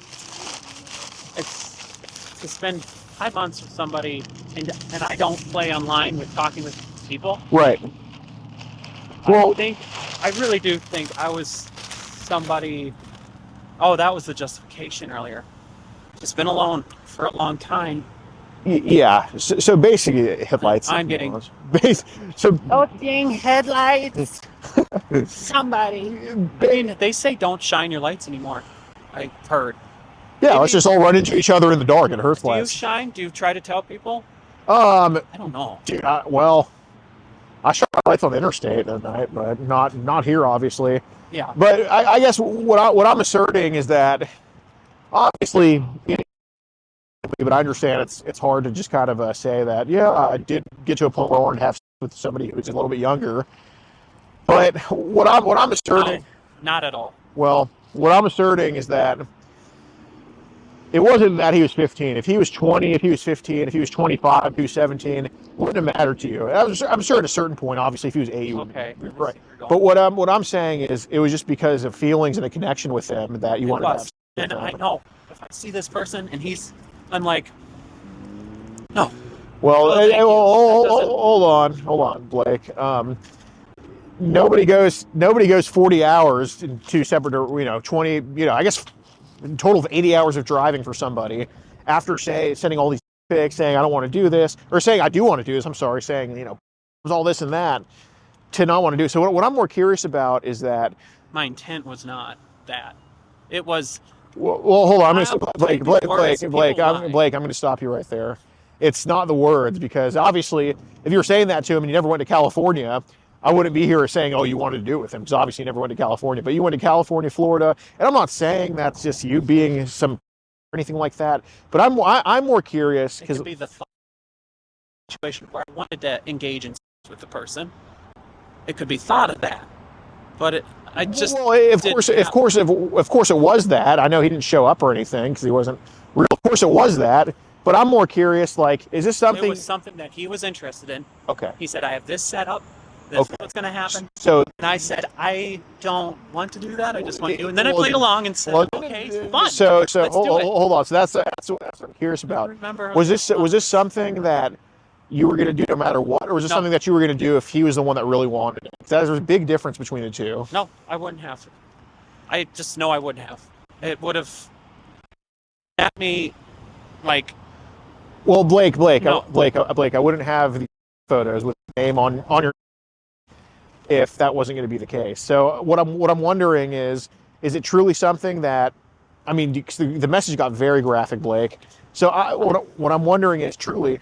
To spend 5 months with somebody, and I don't play online with talking with people. Right. Well, I really do think I was somebody. Oh, that was the justification earlier. Just been alone for a long time. Yeah. So basically, headlights. I'm getting. So. Oh, dang headlights! Somebody. I mean, they say don't shine your lights anymore. I heard. Yeah, Maybe, let's just all run into each other in the dark and hurt Do you less. shine? Do you try to tell people? I don't know. Dude, I shine my lights on the interstate at night, but not here, obviously. Yeah. But I guess what I'm asserting is that obviously, but I understand it's hard to just kind of say that, yeah, I did get to a point where I wanted to have sex with somebody who's a little bit younger. But what I'm asserting, No, not at all. well, what I'm asserting is that it wasn't that he was 15. If he was 20, if he was 15, if he was 25, if he was 17, it wouldn't have mattered to you. I'm sure at a certain point, obviously, if he was 8, Okay. right. But what I'm saying is, it was just because of feelings and a connection with him that you wanted to have sex with And him. I know if I see this person and I'm like, no. Well, thank you. hold on, Blake. Nobody goes 40 hours in 2 separate, 20, I guess a total of 80 hours of driving for somebody after sending all these pics saying I don't want to do this, or saying I do want to do this. I'm sorry, saying it was all this and that, to not want to do. So what I'm more curious about is that My intent was not that. It was. well hold on, I'm Blake, I'm going to stop you right there. It's not the words, because obviously if you were saying that to him and you never went to California, I wouldn't be here saying, oh, you wanted to do it with him, because obviously you never went to California. But you went to California, Florida, and I'm not saying that's just you being some or anything like that. But I'm more curious It because could be the situation where I wanted to engage in sex with the person. It could be thought of that, but I just. well, of course it was that. I know he didn't show up or anything because he wasn't real. Of course it was that. But I'm more curious. Like, is this something? It was something that he was interested in. Okay. He said, "I have this set up. This is what's going to happen." So. And I said, I don't want to do that. I just want you. And then I played along and said, okay, fun. So Let's do it. hold on. So that's what I'm curious about. Was this something that you were going to do no matter what, or was this something that you were going to do if he was the one that really wanted it? There's a big difference between the two. No, I wouldn't have to. I just know I wouldn't have. It would have at me like. Well, Blake, No. I wouldn't have the photos with the name on your if that wasn't going to be the case. So what I'm wondering is it truly something that, I mean, the message got very graphic, Blake. So what I'm wondering is truly,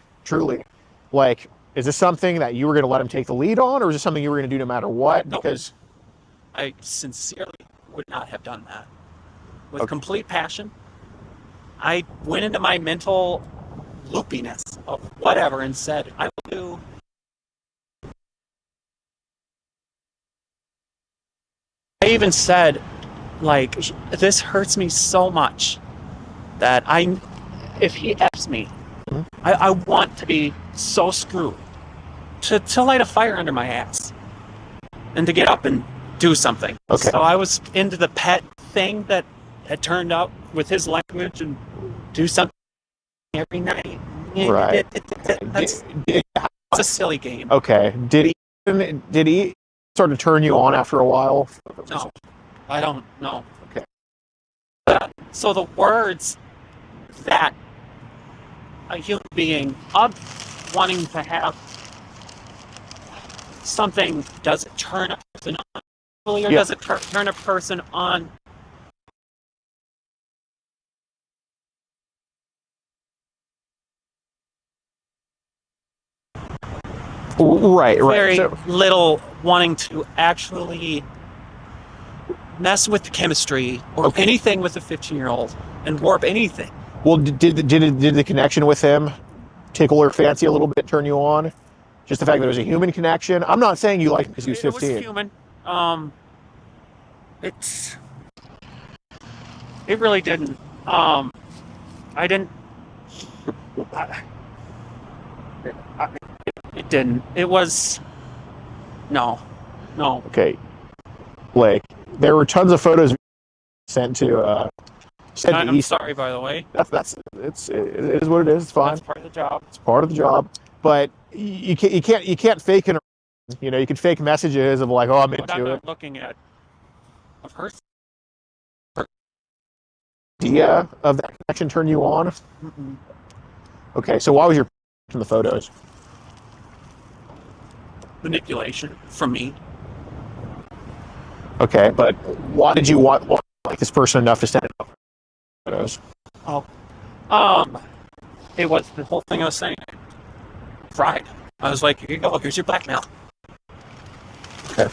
like, is this something that you were going to let him take the lead on, or is this something you were going to do no matter what? No. Because I sincerely would not have done that. With complete passion, I went into my mental loopiness of whatever and said, I will do. I even said, like, this hurts me so much that if he F's me, I want to be so screwed to light a fire under my ass and to get up and do something. Okay. So I was into the pet thing that had turned out with his language and do something every night. Right. It's a silly game. Okay. Did he start to turn you on after a while? No, I don't know. Okay. So the words that a human being wanting to have something, does it turn a person on, or does it turn a person on? Right. Very So, little wanting to actually mess with the chemistry or anything with a 15-year-old and warp anything. well, did the connection with him tickle your fancy a little bit, turn you on? Just the fact that it was a human connection. I'm not saying you liked him because he was 15. It was human. It really didn't. I didn't. It didn't. It was. No. Okay, Blake. There were tons of photos sent to. I'm sorry, by the way. It is what it is. It's fine. That's part of the job. It's part of the job. But you can't fake it. You know, you can fake messages of like, oh, I'm But I'm into it. not looking at a person. Idea of that connection turn you on? Mm-mm. Okay, so why was your in the photos? Manipulation from me. Okay, but why did you want like this person enough to send it up photos? It was the whole thing I was saying. Fried. I was like, here you go, here's your blackmail. Okay.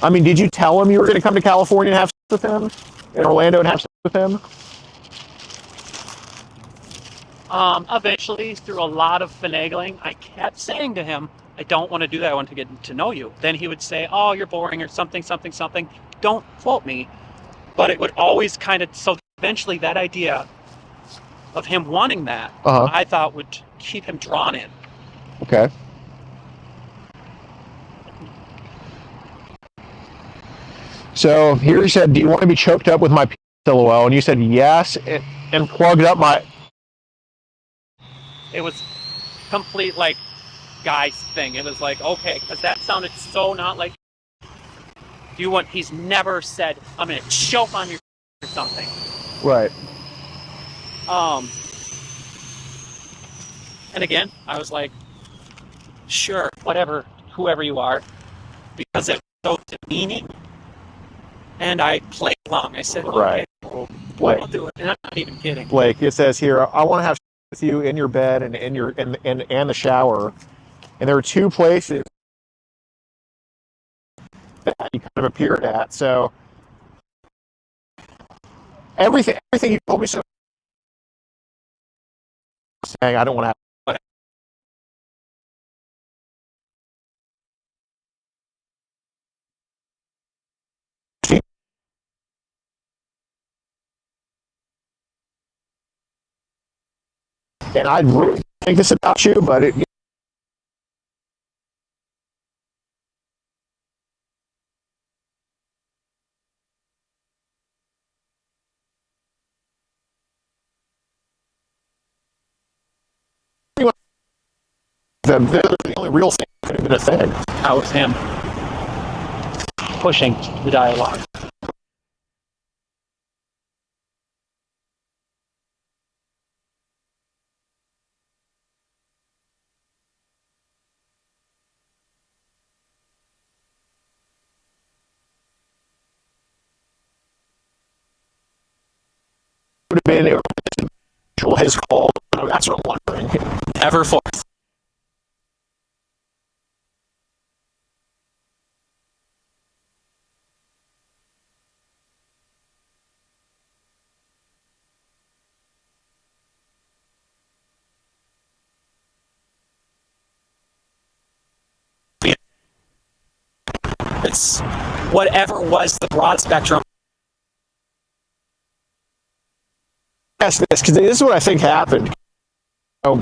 I mean, did you tell him you were going to come to California and have sex with him? In Orlando and have sex with him? Eventually, through a lot of finagling, I kept saying to him, I don't want to do that, I want to get to know you. Then he would say, oh, you're boring, or something. Don't quote me. But it would always kind of, so eventually that idea of him wanting that, I thought would keep him drawn in. Okay. So here he said, do you want to be choked up with my LOL? And you said yes, and plugged up my... It was complete, like, guy's thing. It was like, okay, because that sounded so not like he's never said, I'm going to choke on your or something. Right. And again, I was like, sure, whatever, whoever you are, because it was so demeaning. And I played along. I said, okay, Right. Blake, I'll do it. And I'm not even kidding. Blake, it says here, I want to have with you in your bed and in your and the shower. And there are two places that you kind of appeared at. So everything you told me so saying I don't want to have and I really think this about you, but it the only real thing could have been a thing. How was him pushing the dialogue? Would have been his call. That's what I'm wondering. Ever forth. It's whatever was the broad spectrum. Ask this because this is what I think happened. Oh,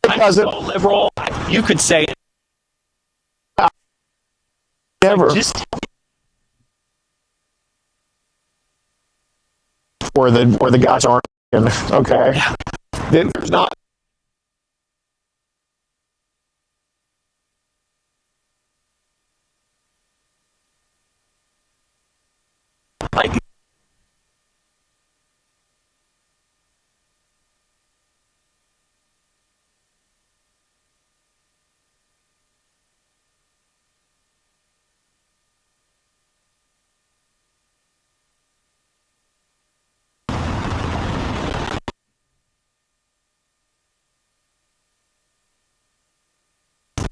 I'm so liberal. You could say never. just Where the guys aren't. Okay. There's not. like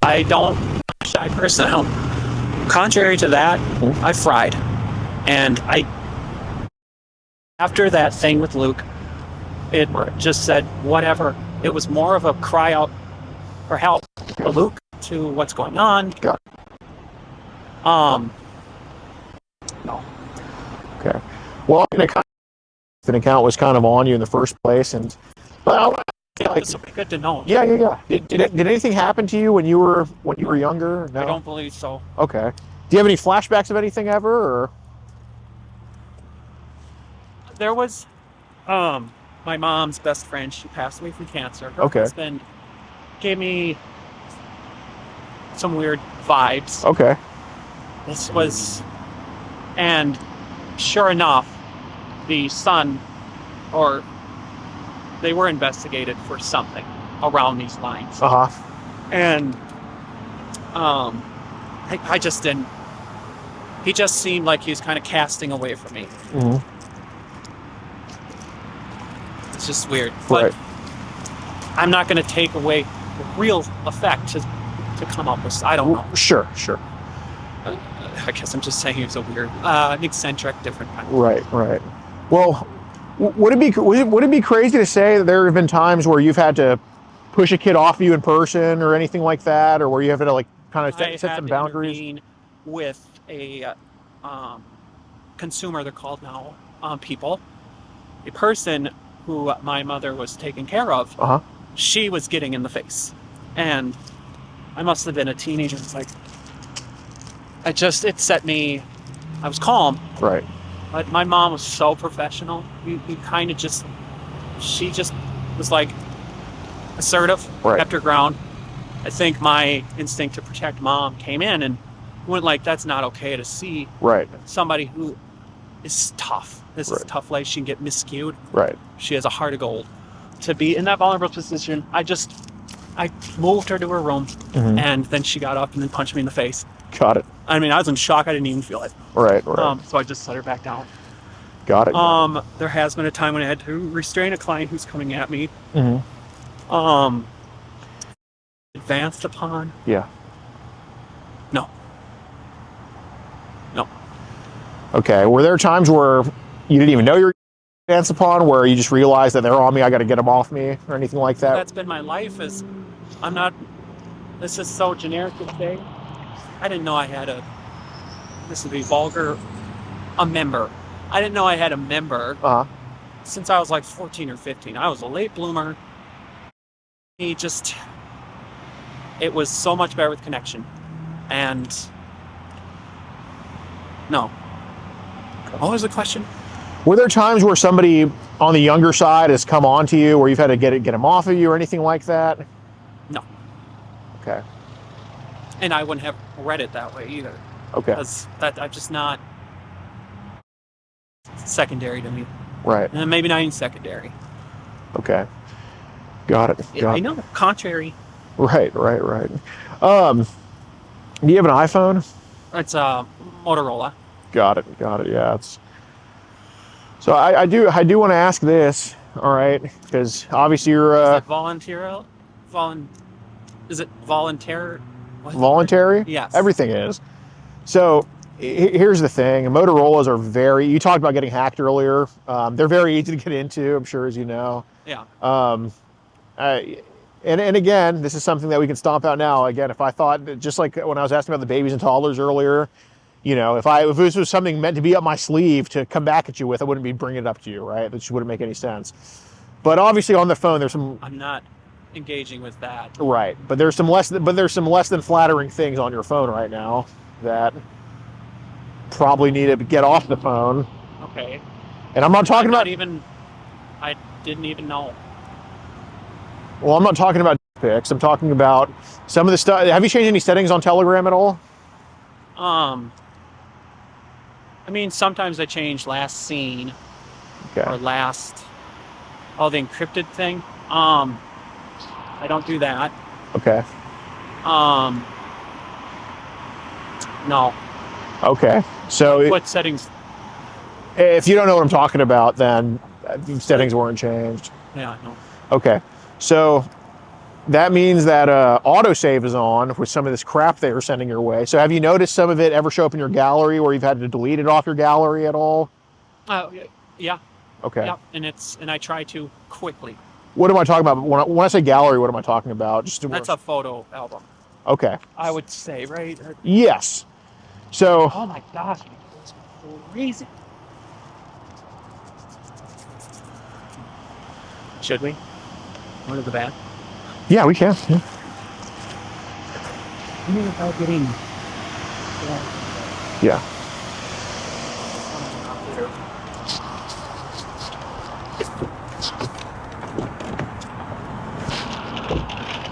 I don't. I personally don't. Contrary to that, I fried, and after that thing with Luke, it just said whatever. It was more of a cry out for help for Luke to what's going on. Got No. Okay. Well, an account was kind of on you in the first place, and well, Yeah, this will be good to know. yeah. Did anything happen to you when you were younger? No. I don't believe so. Okay. Do you have any flashbacks of anything ever, or? There was my mom's best friend. She passed away from cancer. Her Okay. husband gave me some weird vibes. Okay. This was, and sure enough, the son, or they were investigated for something around these lines. Uh huh. And I just didn't. He just seemed like he was kind of casting away from me. Mm-hmm. It's just weird. But Right. I'm not going to take away the real effect to come up with. I don't know. Sure. I guess I'm just saying he was a weird, an eccentric, different kind. Right. Well, would it be crazy to say that there have been times where you've had to push a kid off you in person or anything like that, or where you have to like kind of set some boundaries? Intervene with a consumer, they're called now, people, a person who my mother was taking care of. Uh huh. She was getting in the face, and I must have been a teenager. It's like it set me. I was calm, Right. but my mom was so professional. You kind of she just was like assertive, Right. kept her ground. I think my instinct to protect mom came in and went like, that's not okay to see Right. somebody who is tough. This is a Right. tough life. She can get miscued. Right. She has a heart of gold. To be in that vulnerable position, I moved her to her room, Mhm. and then she got up and then punched me in the face. Got it. I mean, I was in shock. I didn't even feel it. Right. So I just set her back down. Got it. There has been a time when I had to restrain a client who's coming at me. Mm-hmm. Advanced upon? Yeah. No. Okay. Were there times where you didn't even know you were advanced upon, where you just realized that they're on me, I got to get them off me, or anything like that? That's been my life. This is so generic to say. I didn't know I had this would be vulgar, a member. I didn't know I had a member Uh huh. since I was like 14 or 15. I was a late bloomer. It was so much better with connection. And no. What was the question? Were there times where somebody on the younger side has come on to you, where you've had to get them off of you, or anything like that? No. Okay. And I wouldn't have read it that way either. Okay. Because I'm just not secondary to me. Right. And maybe not even secondary. Okay. Got it. I know. Contrary. Right. Do you have an iPhone? It's a Motorola. Got it. Yeah. So I do want to ask this. All right, because obviously you're. Is it volunteer? Is it volunteer? voluntary? Yes. Everything is. So here's the thing. Motorola's are very, you talked about getting hacked earlier. They're very easy to get into, I'm sure, as you know. Yeah. And again, this is something that we can stomp out now. Again, if I thought, just like when I was asking about the babies and toddlers earlier, you know, if this was something meant to be up my sleeve to come back at you with, I wouldn't be bringing it up to you, right? That just wouldn't make any sense. But obviously on the phone, there's some. I'm not engaging with that. Right, but there's some less than flattering things on your phone right now that probably need to get off the phone. Okay. And I'm not talking about. I didn't even know. Well, I'm not talking about pics. I'm talking about some of the stuff. Have you changed any settings on Telegram at all? I mean, sometimes I change last seen or last. Oh, the encrypted thing. I don't do that. Okay. No. Okay. So What settings? if you don't know what I'm talking about, then settings weren't changed. Yeah, no. Okay. So that means that autosave is on with some of this crap they were sending your way. So have you noticed some of it ever show up in your gallery where you've had to delete it off your gallery at all? Yeah. Okay. Yeah, and I try to quickly. What am I talking about? When I say gallery, what am I talking about? That's a photo album. Okay. I would say, right? Yes. So. Oh my gosh, it's crazy. Should we? Go to the back? Yeah, we can. Yeah. I mean, without getting. Yeah.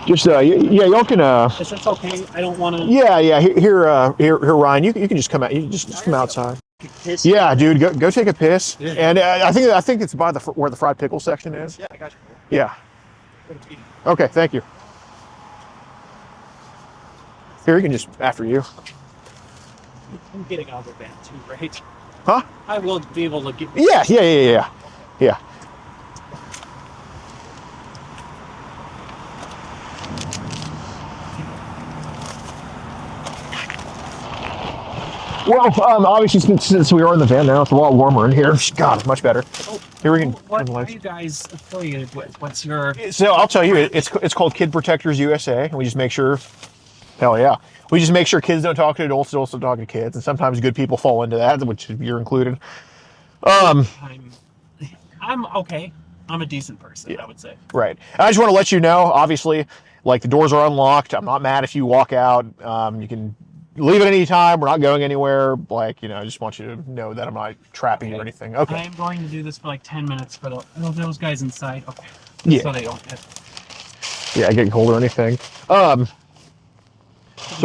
Just yeah, y'all can. Is this okay? I don't want to. Yeah. Here, Ryan. You can just come out. You can just come outside. Yeah, dude, go take a piss. Yeah. And I think it's by where the fried pickle section is. Yeah, I got you. Yeah. Okay, thank you. Here, you can just after you. I'm getting out of the van too, right? Huh? I will be able to get. Yeah. Well, obviously, since we are in the van now, it's a lot warmer in here. God, it's much better. Here we can. What are you guys affiliated with? What's your? So I'll tell you, it's called Kid Protectors USA, and we just make sure. Hell yeah, we just make sure kids don't talk to adults, adults don't talk to kids, and sometimes good people fall into that, which you're included. I'm okay. I'm a decent person, yeah. I would say. Right. I just want to let you know, obviously, like the doors are unlocked. I'm not mad if you walk out. You can leave at any time. We're not going anywhere. Like, I just want you to know that I'm not trapping you or anything. Okay. I am going to do this for like 10 minutes for those guys inside. Okay. Yeah. So they don't hit. Yeah, getting cold or anything. So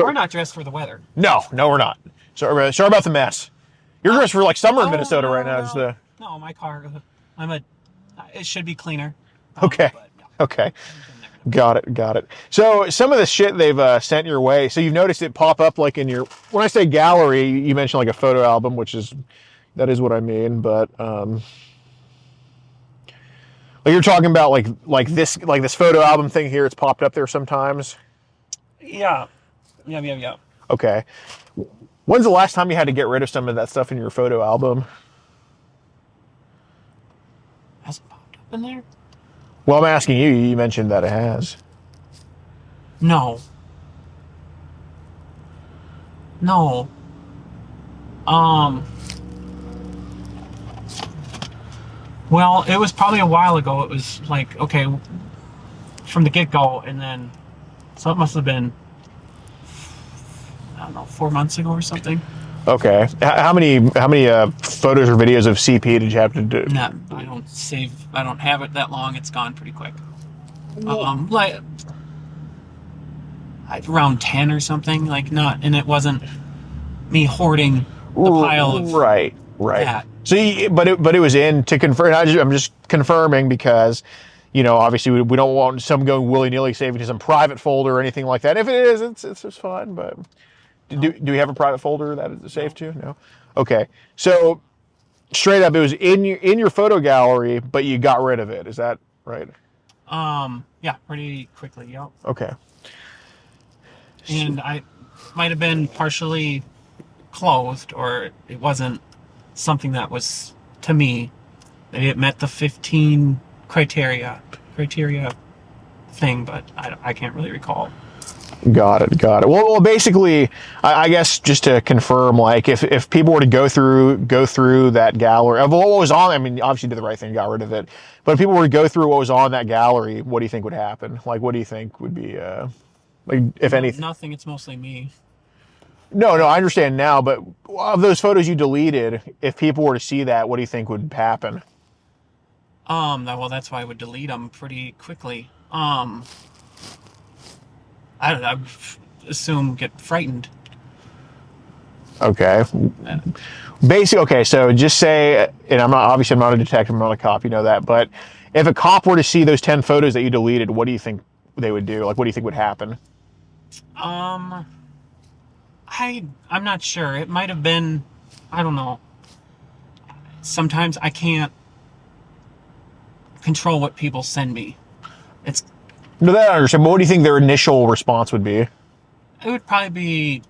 we're not dressed for the weather. No, we're not. Sorry about the mess. You're dressed for like summer in Minnesota right now. No, my car. It should be cleaner. Okay. Okay. Got it. So some of the shit they've sent your way. So you've noticed it pop up like in your. When I say gallery, you mentioned like a photo album, that is what I mean. But like you're talking about like this photo album thing here. It's popped up there sometimes. Yeah. Okay. When's the last time you had to get rid of some of that stuff in your photo album? Has it popped up in there? Well, I'm asking you. You mentioned that it has. No. Well, it was probably a while ago. It was like, okay, from the get-go, and then, so it must have been, I don't know, 4 months ago or something. Okay. How many photos or videos of CP did you have to do? No, I don't have it that long. It's gone pretty quick. Like around 10 or something, and it wasn't me hoarding the pile of right. that. So, but it was in to confirm. I'm just confirming because, obviously we don't want some going willy-nilly saving to some private folder or anything like that. If it is, it's just fine. But do we have a private folder that is safe to? No. Okay. So straight up, it was in your photo gallery, but you got rid of it. Is that right? Yeah, pretty quickly. Yep. Okay. and I might have been partially clothed, or it wasn't something that was, to me, that it met the 15 criteria thing, but I can't really recall. Got it. Well, basically, I guess just to confirm, like, if people were to go through that gallery of what was on, I mean, obviously did the right thing, got rid of it. But if people were to go through what was on that gallery, what do you think would happen? Like, what do you think would be, like, if anything? Nothing. It's mostly me. No, I understand now. But of those photos you deleted, if people were to see that, what do you think would happen? Well, that's why I would delete them pretty quickly. I don't know, I would assume get frightened. Okay. Basically, okay, so just say, and I'm not a detective, I'm not a cop, you know that, but if a cop were to see those 10 photos that you deleted, what do you think they would do? Like, what do you think would happen? I'm not sure. It might have been, I don't know. Sometimes I can't control what people send me. No, that I understand, but what do you think their initial response would be? It would probably be,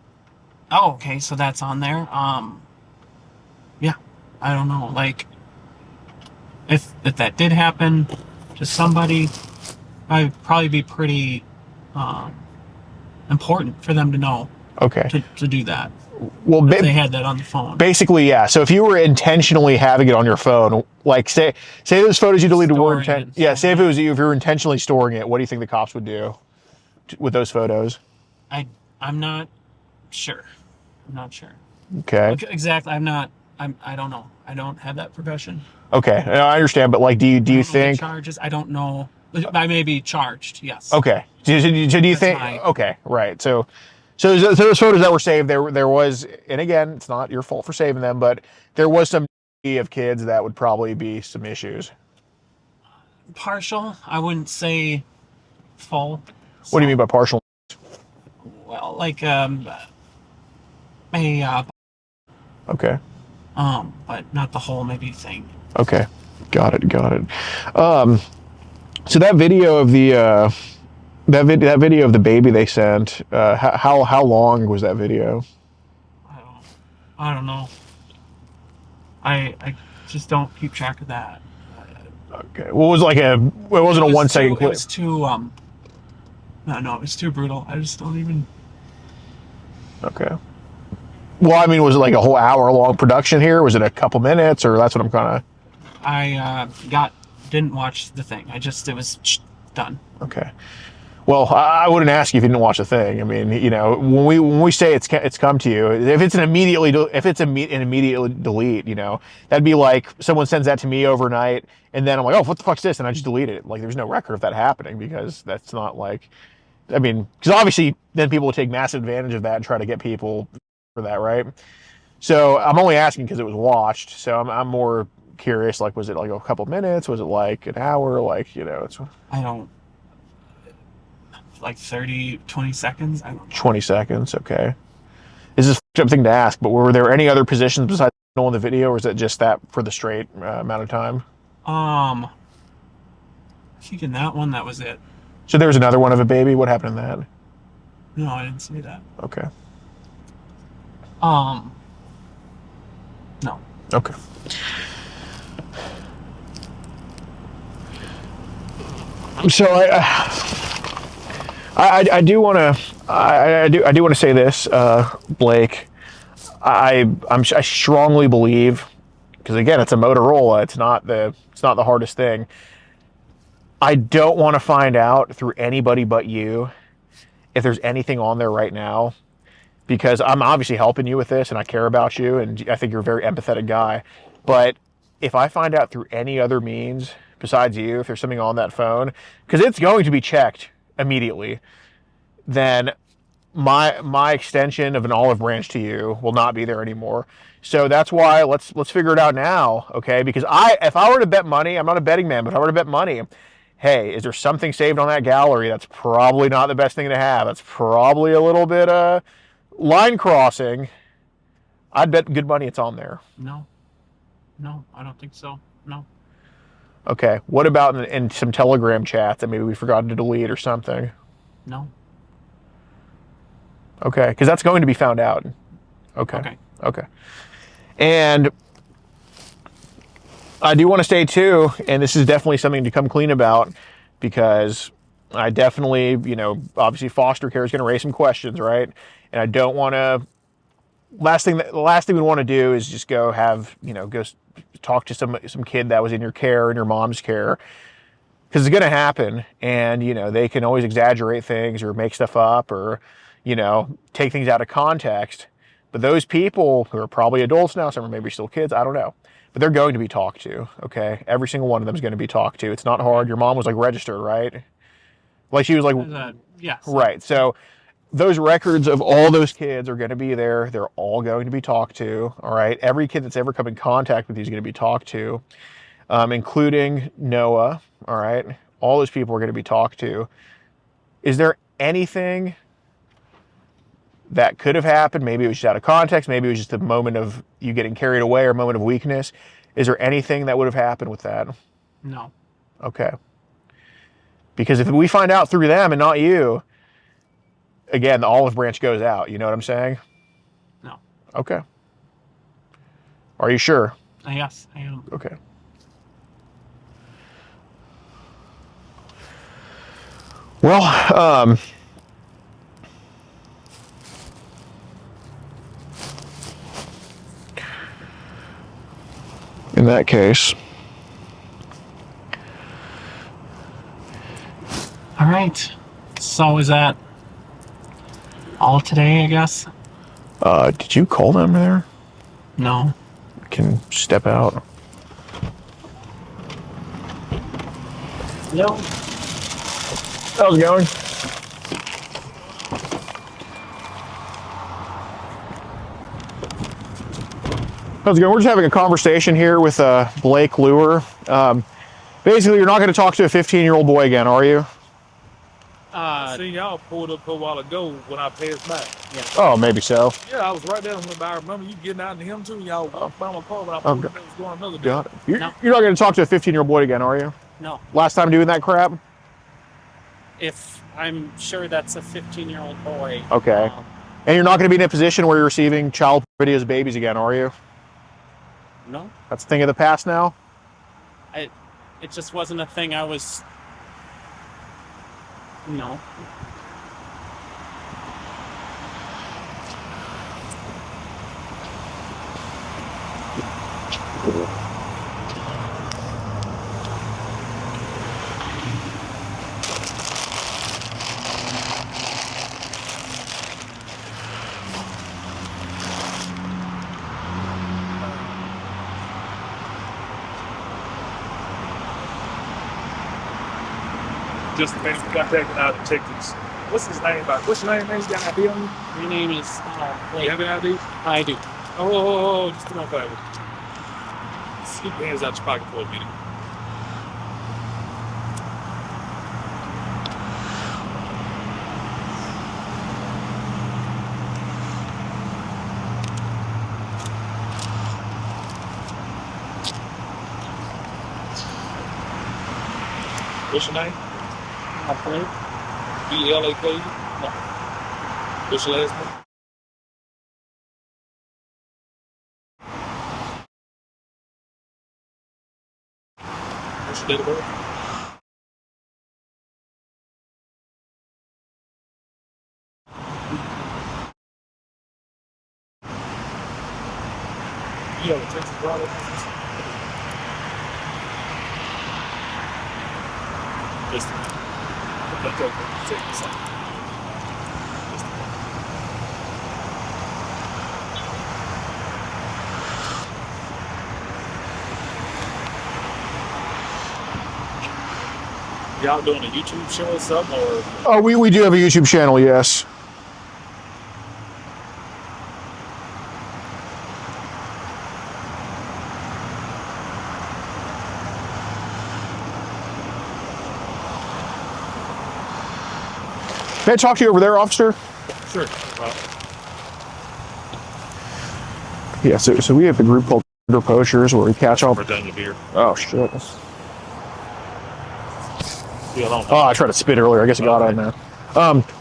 oh, okay, so that's on there. Yeah, I don't know. Like, if that did happen to somebody, I'd probably be pretty important for them to know. Okay. To do that. Well, if they had that on the phone. Basically, yeah. So if you were intentionally having it on your phone, like say those photos you deleted were say if you were intentionally storing it, what do you think the cops would do with those photos? I'm not sure. Okay. Exactly. I don't know. I don't have that profession. Okay, I understand, but like, do you think charges? I don't know. I may be charged. Yes. Okay. So do you think? Okay, right. So those photos that were saved, there was, and again, it's not your fault for saving them, but there was some of kids that would probably be some issues. Partial. I wouldn't say full. What do you mean by partial? Well, like Okay. But not the whole maybe thing. Okay. Got it. So that video of the that video of the baby they sent, how long was that video? I don't know. I just don't keep track of that. Okay. Well, it wasn't a 1 second clip. It was too no, it was too brutal. I just don't even. Okay. Well, I mean, was it like a whole hour long production here? Was it a couple minutes, or that's what I'm kind of? I didn't watch the thing. It was done. Okay. Well, I wouldn't ask you if you didn't watch the thing. I mean, you know, when we say it's come to you, if it's an immediate delete, you know, that'd be like someone sends that to me overnight, and then I'm like, oh, what the fuck's this? And I just deleted it. Like, there's no record of that happening, because that's not like, I mean, because obviously then people will take massive advantage of that and try to get people for that, right? So I'm only asking because it was watched. So I'm more curious. Like, was it like a couple minutes? Was it like an hour? Like, you know, I don't. Like 30, 20 seconds? I don't know. 20 seconds, okay. Is this a fucked up thing to ask, but were there any other positions besides in the video, or is it just that for the straight amount of time? I think in that one, that was it. So there was another one of a baby? What happened in that? No, I didn't see that. Okay. No. Okay. So I do want to say this, Blake. I strongly believe, because again, it's a Motorola. It's not the hardest thing. I don't want to find out through anybody but you if there's anything on there right now, because I'm obviously helping you with this and I care about you and I think you're a very empathetic guy. But if I find out through any other means besides you, if there's something on that phone, because it's going to be checked immediately, then my extension of an olive branch to you will not be there anymore. So that's why let's figure it out now, okay? Because if I were to bet money, I'm not a betting man, but if I were to bet money, hey, is there something saved on that gallery that's probably not the best thing to have? That's probably a little bit line crossing. I'd bet good money it's on there. No, I don't think so. No. Okay, what about in some Telegram chats that maybe we forgot to delete or something? No. Okay, because that's going to be found out. Okay. Okay. And I do want to say too, and this is definitely something to come clean about, because I definitely, obviously foster care is going to raise some questions, right? And I don't want to. The last thing we want to do is just go talk to some kid that was in your care, in your mom's care, because it's going to happen, and they can always exaggerate things or make stuff up or take things out of context. But those people who are probably adults now, some are maybe still kids, I don't know, but they're going to be talked to. Okay, every single one of them is going to be talked to. It's not hard. Your mom was like registered, right? Like she was like, yes, right. So those records of all those kids are going to be there. They're all going to be talked to. All right, every kid that's ever come in contact with you is going to be talked to, including Noah. All right, all those people are going to be talked to. Is there anything that could have happened? Maybe it was just out of context. Maybe it was just a moment of you getting carried away or a moment of weakness. Is there anything that would have happened with that? No. Okay. Because if we find out through them and not you, again, the olive branch goes out. You know what I'm saying? No. Okay. Are you sure? Yes, I am. Okay. Well, in that case. All right. So is that all today, I guess? Did you call them there? No. Can step out. No. How's it going? How's it going? We're just having a conversation here with Blake Lure. Basically, you're not going to talk to a 15-year-old boy again, are you? I seen y'all pulled up a while ago when I passed by. Yeah. Oh, maybe so. Yeah, I was right there. I remember you getting out to him too. Y'all walked by my car when I pulled up. It was going another day. Got it. You're No. not going to talk to a 15-year-old boy again, are you? No. Last time doing that crap? If I'm sure that's a 15-year-old boy. Okay. And you're not going to be in a position where you're receiving child videos of babies again, are you? No. That's a thing of the past now? It just wasn't a thing I was... No. Just the man who got taken out of Texas. What's his name? What's your name? He's got an ID on you? Your name is Blake. You have an ID? I do. Oh, just come on, favor. Keep your hands out your pocket for a minute. What's your name? Blake. B-L-A-K? No. What's your last name? What's your date of birth? You have a Texas driver's license? Just a minute. Okay, take this out. Just a minute. Y'all doing a YouTube show or something, or? Oh, we do have a YouTube channel, yes. May I talk to you over there, officer? Sure. Yeah, so we have a group called Poachers where we catch all... We're done your beer. Oh, shit. Yeah, Oh, I tried to spit earlier. I guess I got on there.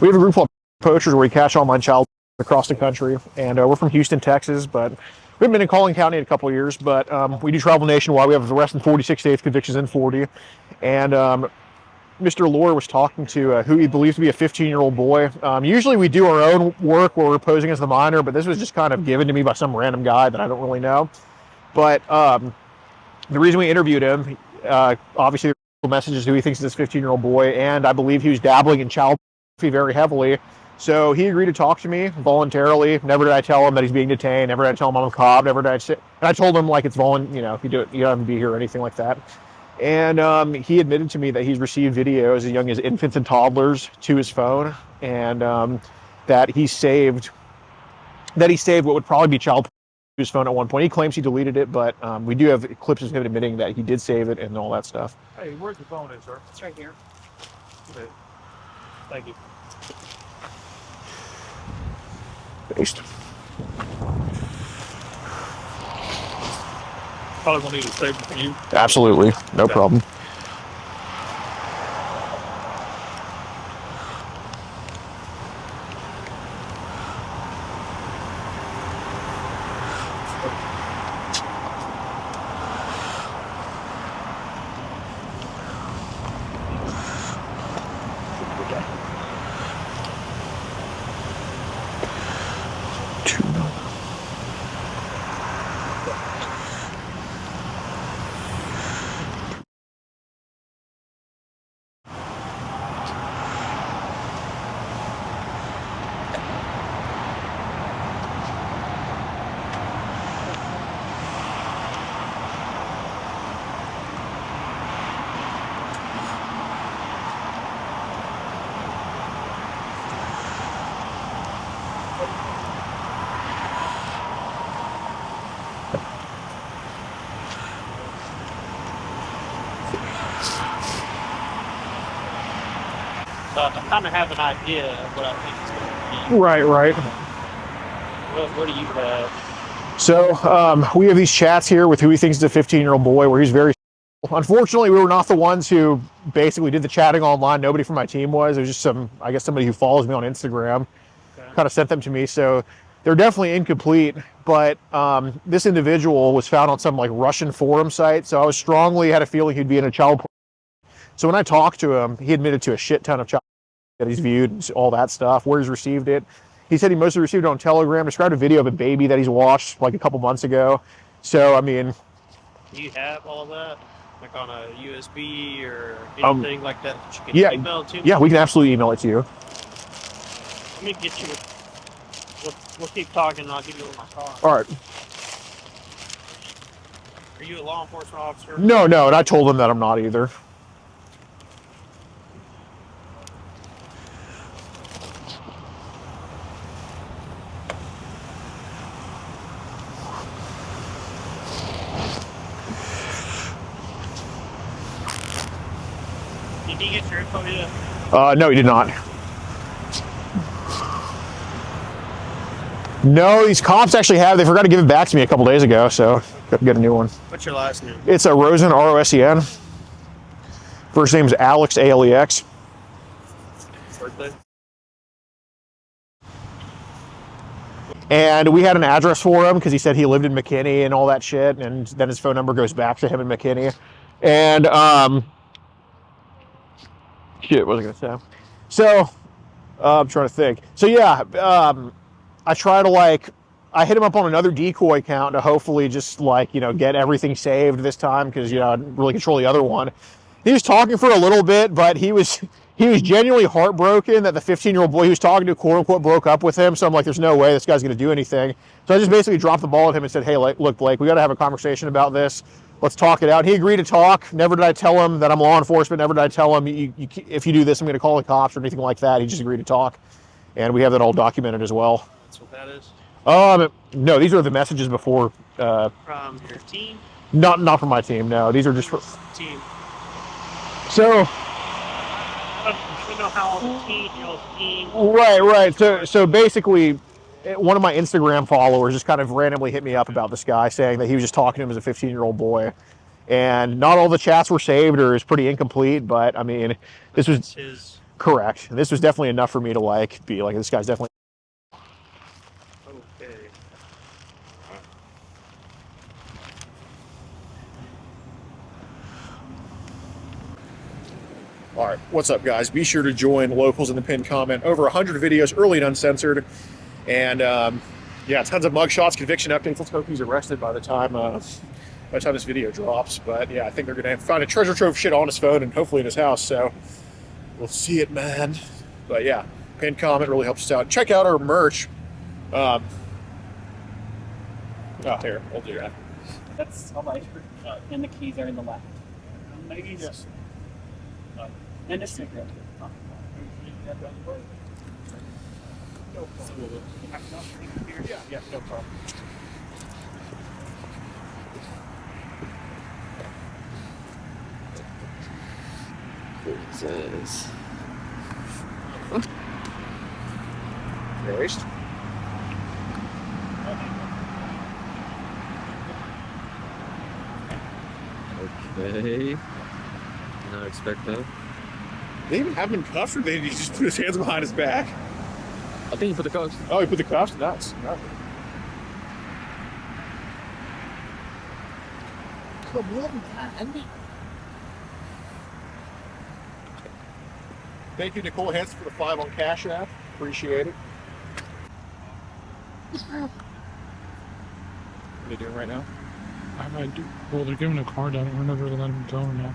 We have a group called Poachers, where we catch online child across the country, and we're from Houston, Texas, but we haven't been in Collin County in a couple of years, but we do travel nationwide. We have arrests in 46 states, convictions in 40, and Mr. Lore was talking to who he believes to be a 15-year-old boy. Usually we do our own work where we're posing as the minor, but this was just kind of given to me by some random guy that I don't really know. But the reason we interviewed him, obviously the message is who he thinks is this 15-year-old boy, and I believe he was dabbling in child pornography very heavily. So he agreed to talk to me voluntarily. Never did I tell him that he's being detained. Never did I tell him I'm a cop. Never did I say, and I told him like it's if you do it, you don't have to be here or anything like that. And he admitted to me that he's received videos as young as infants and toddlers to his phone, and that he saved what would probably be child porn to his phone at one point. He claims he deleted it, but we do have clips of him admitting that he did save it and all that stuff. Hey, where's the phone at, sir? It's right here. Okay. Thank you. Based. Probably won't need to save it for you. Absolutely, no problem. I kind of have an idea of what I think it's going to be. Right. What do you have? So we have these chats here with who he thinks is a 15-year-old boy, where he's very. Unfortunately, we were not the ones who basically did the chatting online. Nobody from my team was. It was just somebody who follows me on Instagram, kind of sent them to me. So they're definitely incomplete. But this individual was found on some like Russian forum site. So I strongly had a feeling he'd be in a child. So when I talked to him, he admitted to a shit ton of child that he's viewed, all that stuff, where he's received it. He said he mostly received it on Telegram, described a video of a baby that he's watched like a couple months ago. So, I mean... Do you have all of that? Like on a USB or anything like that you can email to me? Yeah, we can absolutely email it to you. Let me get you... We'll keep talking and I'll give you my car. All right. Are you a law enforcement officer? No, and I told him that I'm not either. Did he get your info yet? No, he did not. No, these cops actually they forgot to give it back to me a couple days ago, so got to get a new one. What's your last name? It's Rosen, R-O-S-E-N. First name is Alex, A-L-E-X. Birthday? And we had an address for him because he said he lived in McKinney and all that shit, and then his phone number goes back to him in McKinney. And, shit, what was I going to say? So, I'm trying to think. So, yeah, I try to, I hit him up on another decoy account to hopefully just, get everything saved this time because, I didn't really control the other one. He was talking for a little bit, but he was genuinely heartbroken that the 15-year-old boy he was talking to, quote-unquote, broke up with him. So I'm like, there's no way this guy's going to do anything. So I just basically dropped the ball at him and said, hey, look, Blake, we got to have a conversation about this. Let's talk it out. He agreed to talk. Never did I tell him that I'm law enforcement. Never did I tell him, if you do this, I'm going to call the cops or anything like that. He just agreed to talk. And we have that all documented as well. That's what that is? No, these are the messages before. From your team? Not from my team, no. These are just for... Team. So... You know how the team... Right. So basically, one of my Instagram followers just kind of randomly hit me up about this guy, saying that he was just talking to him as a 15-year-old boy. And not all the chats were saved or is pretty incomplete, but I mean, this was... Correct. And this was definitely enough for me to like be like, this guy's definitely. Okay. All right, what's up, guys? Be sure to join locals in the pinned comment. Over 100 videos, early and uncensored, and yeah, tons of mugshots, conviction updates. Let's hope he's arrested by the time this video drops. But yeah, I think they're gonna find a treasure trove of shit on his phone and hopefully in his house. So we'll see it, man. But yeah, pinned comment really helps us out. Check out our merch. Oh, here, we'll do that. That's all I heard. And the keys are in the left. Yes. And a cigarette. Yeah, no problem. Jesus. Erased. Okay. Did not expect that. They even have him cuffed, or they just put his hands behind his back? I think you put the cuffs. Oh, he put the cuffs? Nuts. Come on, man. Thank you, Nicole Hansen, for the 5 on Cash App. Appreciate it. What are they doing right now? I do. Well, they're giving a card out. We're never going to let them go now.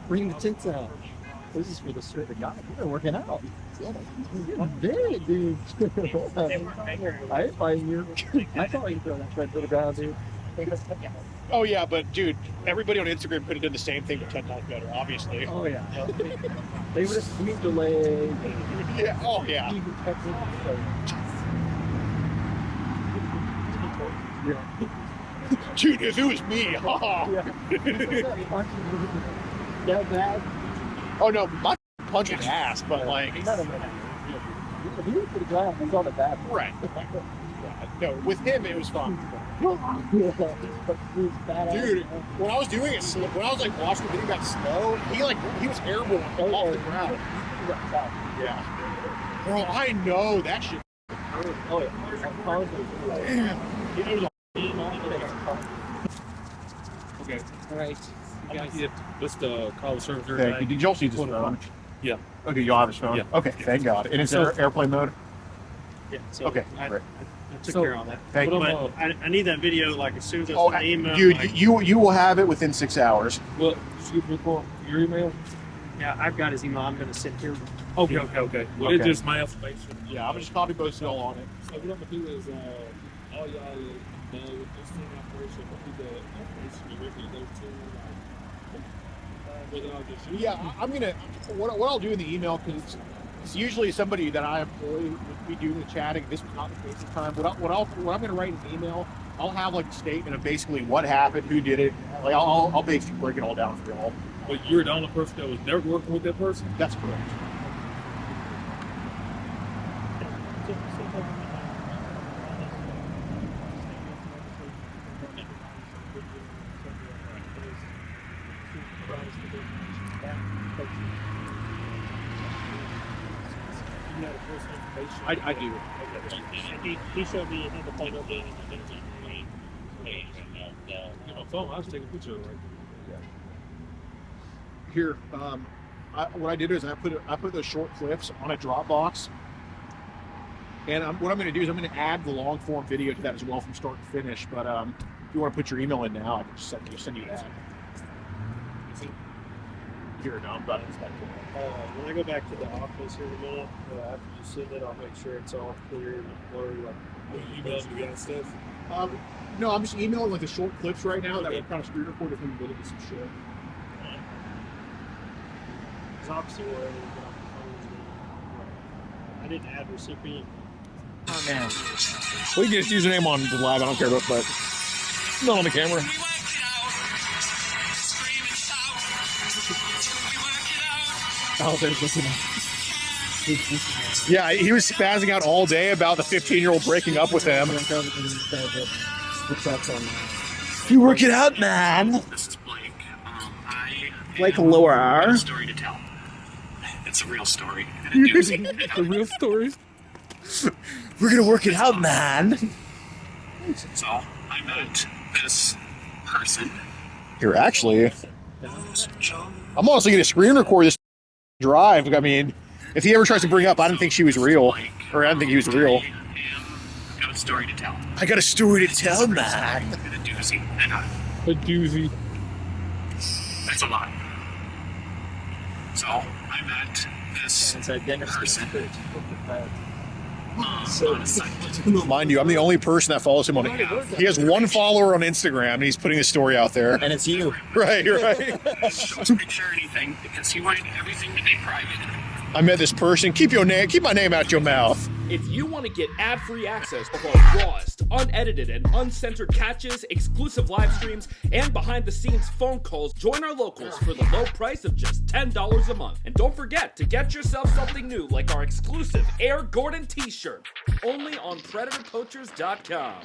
Bring the tits out. This is for the straight guy. You've been working out. You're big, dude. I ain't fighting you. I thought you throw that shit to the ground, dude. Oh, yeah, but dude, everybody on Instagram could have done the same thing, but 10 times better, obviously. Oh yeah. They would have squeezed the leg. Yeah, oh, yeah. Dude, if it was me, That bad? Oh, no, my punching ass, but like. He was pretty glad. He's on the bad. Right. No, with him, it was fun. Dude, when I was doing it, when I was like watching the video got slow, he was airborne off the ground. Yeah. Bro, I know that shit. Oh yeah. Okay. All right. This the call service. Thank you. Did y'all see this phone? Yeah. Okay, y'all have his phone? Yeah. Okay, thank God. And it's airplane mode? Yeah. So Okay, I great. took care of all that. Thank you. But I need that video like as soon as Oh, I email. dude, like, you will have it within 6 hours. Well, shoot me for your email. yeah, I've got his email. I'm gonna send here. Okay. Well, it's Okay. just my information. Yeah, I'm just copy both y'all on it. So what I'm gonna do is, all y'all with this team operation, I'll do the information directly go to, whether I'll just use. Yeah, I'm gonna. What I'll do in the email, because it's usually somebody that I employ would be doing the chatting. This was not the case this time. What I'm gonna write in the email, I'll have like a statement of basically what happened, who did it. Like I'll basically break it all down for y'all. But you're the only person that was never working with that person. That's correct. I do. He showed me the photo being Phone. I was taking a picture of it. Here, what I did is I put those short clips on a Dropbox, and what I'm going to do is I'm going to add the long form video to that as well from start to finish. But if you want to put your email in now, I can just send you that. Here, no, I'm about to when I go back to the office here in a minute, after you send it, I'll make sure it's all clear and blurry. You email me that stuff. No, I'm just emailing like the short clips right now that will kind of screen record if we really get some shit. it's opposite way. Get off the phone. I didn't add recipient. Oh man. We can get his username on the live. I don't care about, but not on the camera. Oh, there's listening. Yeah, he was spazzing out all day about the 15-year-old breaking up with him. You work it out, man. This is Blake. I Like lower R. have a story to tell. It's a real story. And a doozy. The real story. We're gonna work it out, man. So I met this person. Here, actually, I'm honestly going to screen record this drive. I mean, if he ever tries to bring up, I didn't think she was real, or I didn't think he was real. I've got a story to tell. I got a story to tell, man. And a doozy. And A doozy. that's a lot. So I met this person on a site. Mind you, I'm the only person that follows him on it. He has one follower on Instagram, and he's putting his story out there. And it's you. Right. Don't share anything because he wanted everything to be private. I met this person. Keep my name out your mouth. If you want to get ad-free access of our rawest, unedited, and uncensored catches, exclusive live streams, and behind-the-scenes phone calls, join our locals for the low price of just $10 a month. And don't forget to get yourself something new like our exclusive Air Gordon t-shirt, only on PredatorPoachers.com.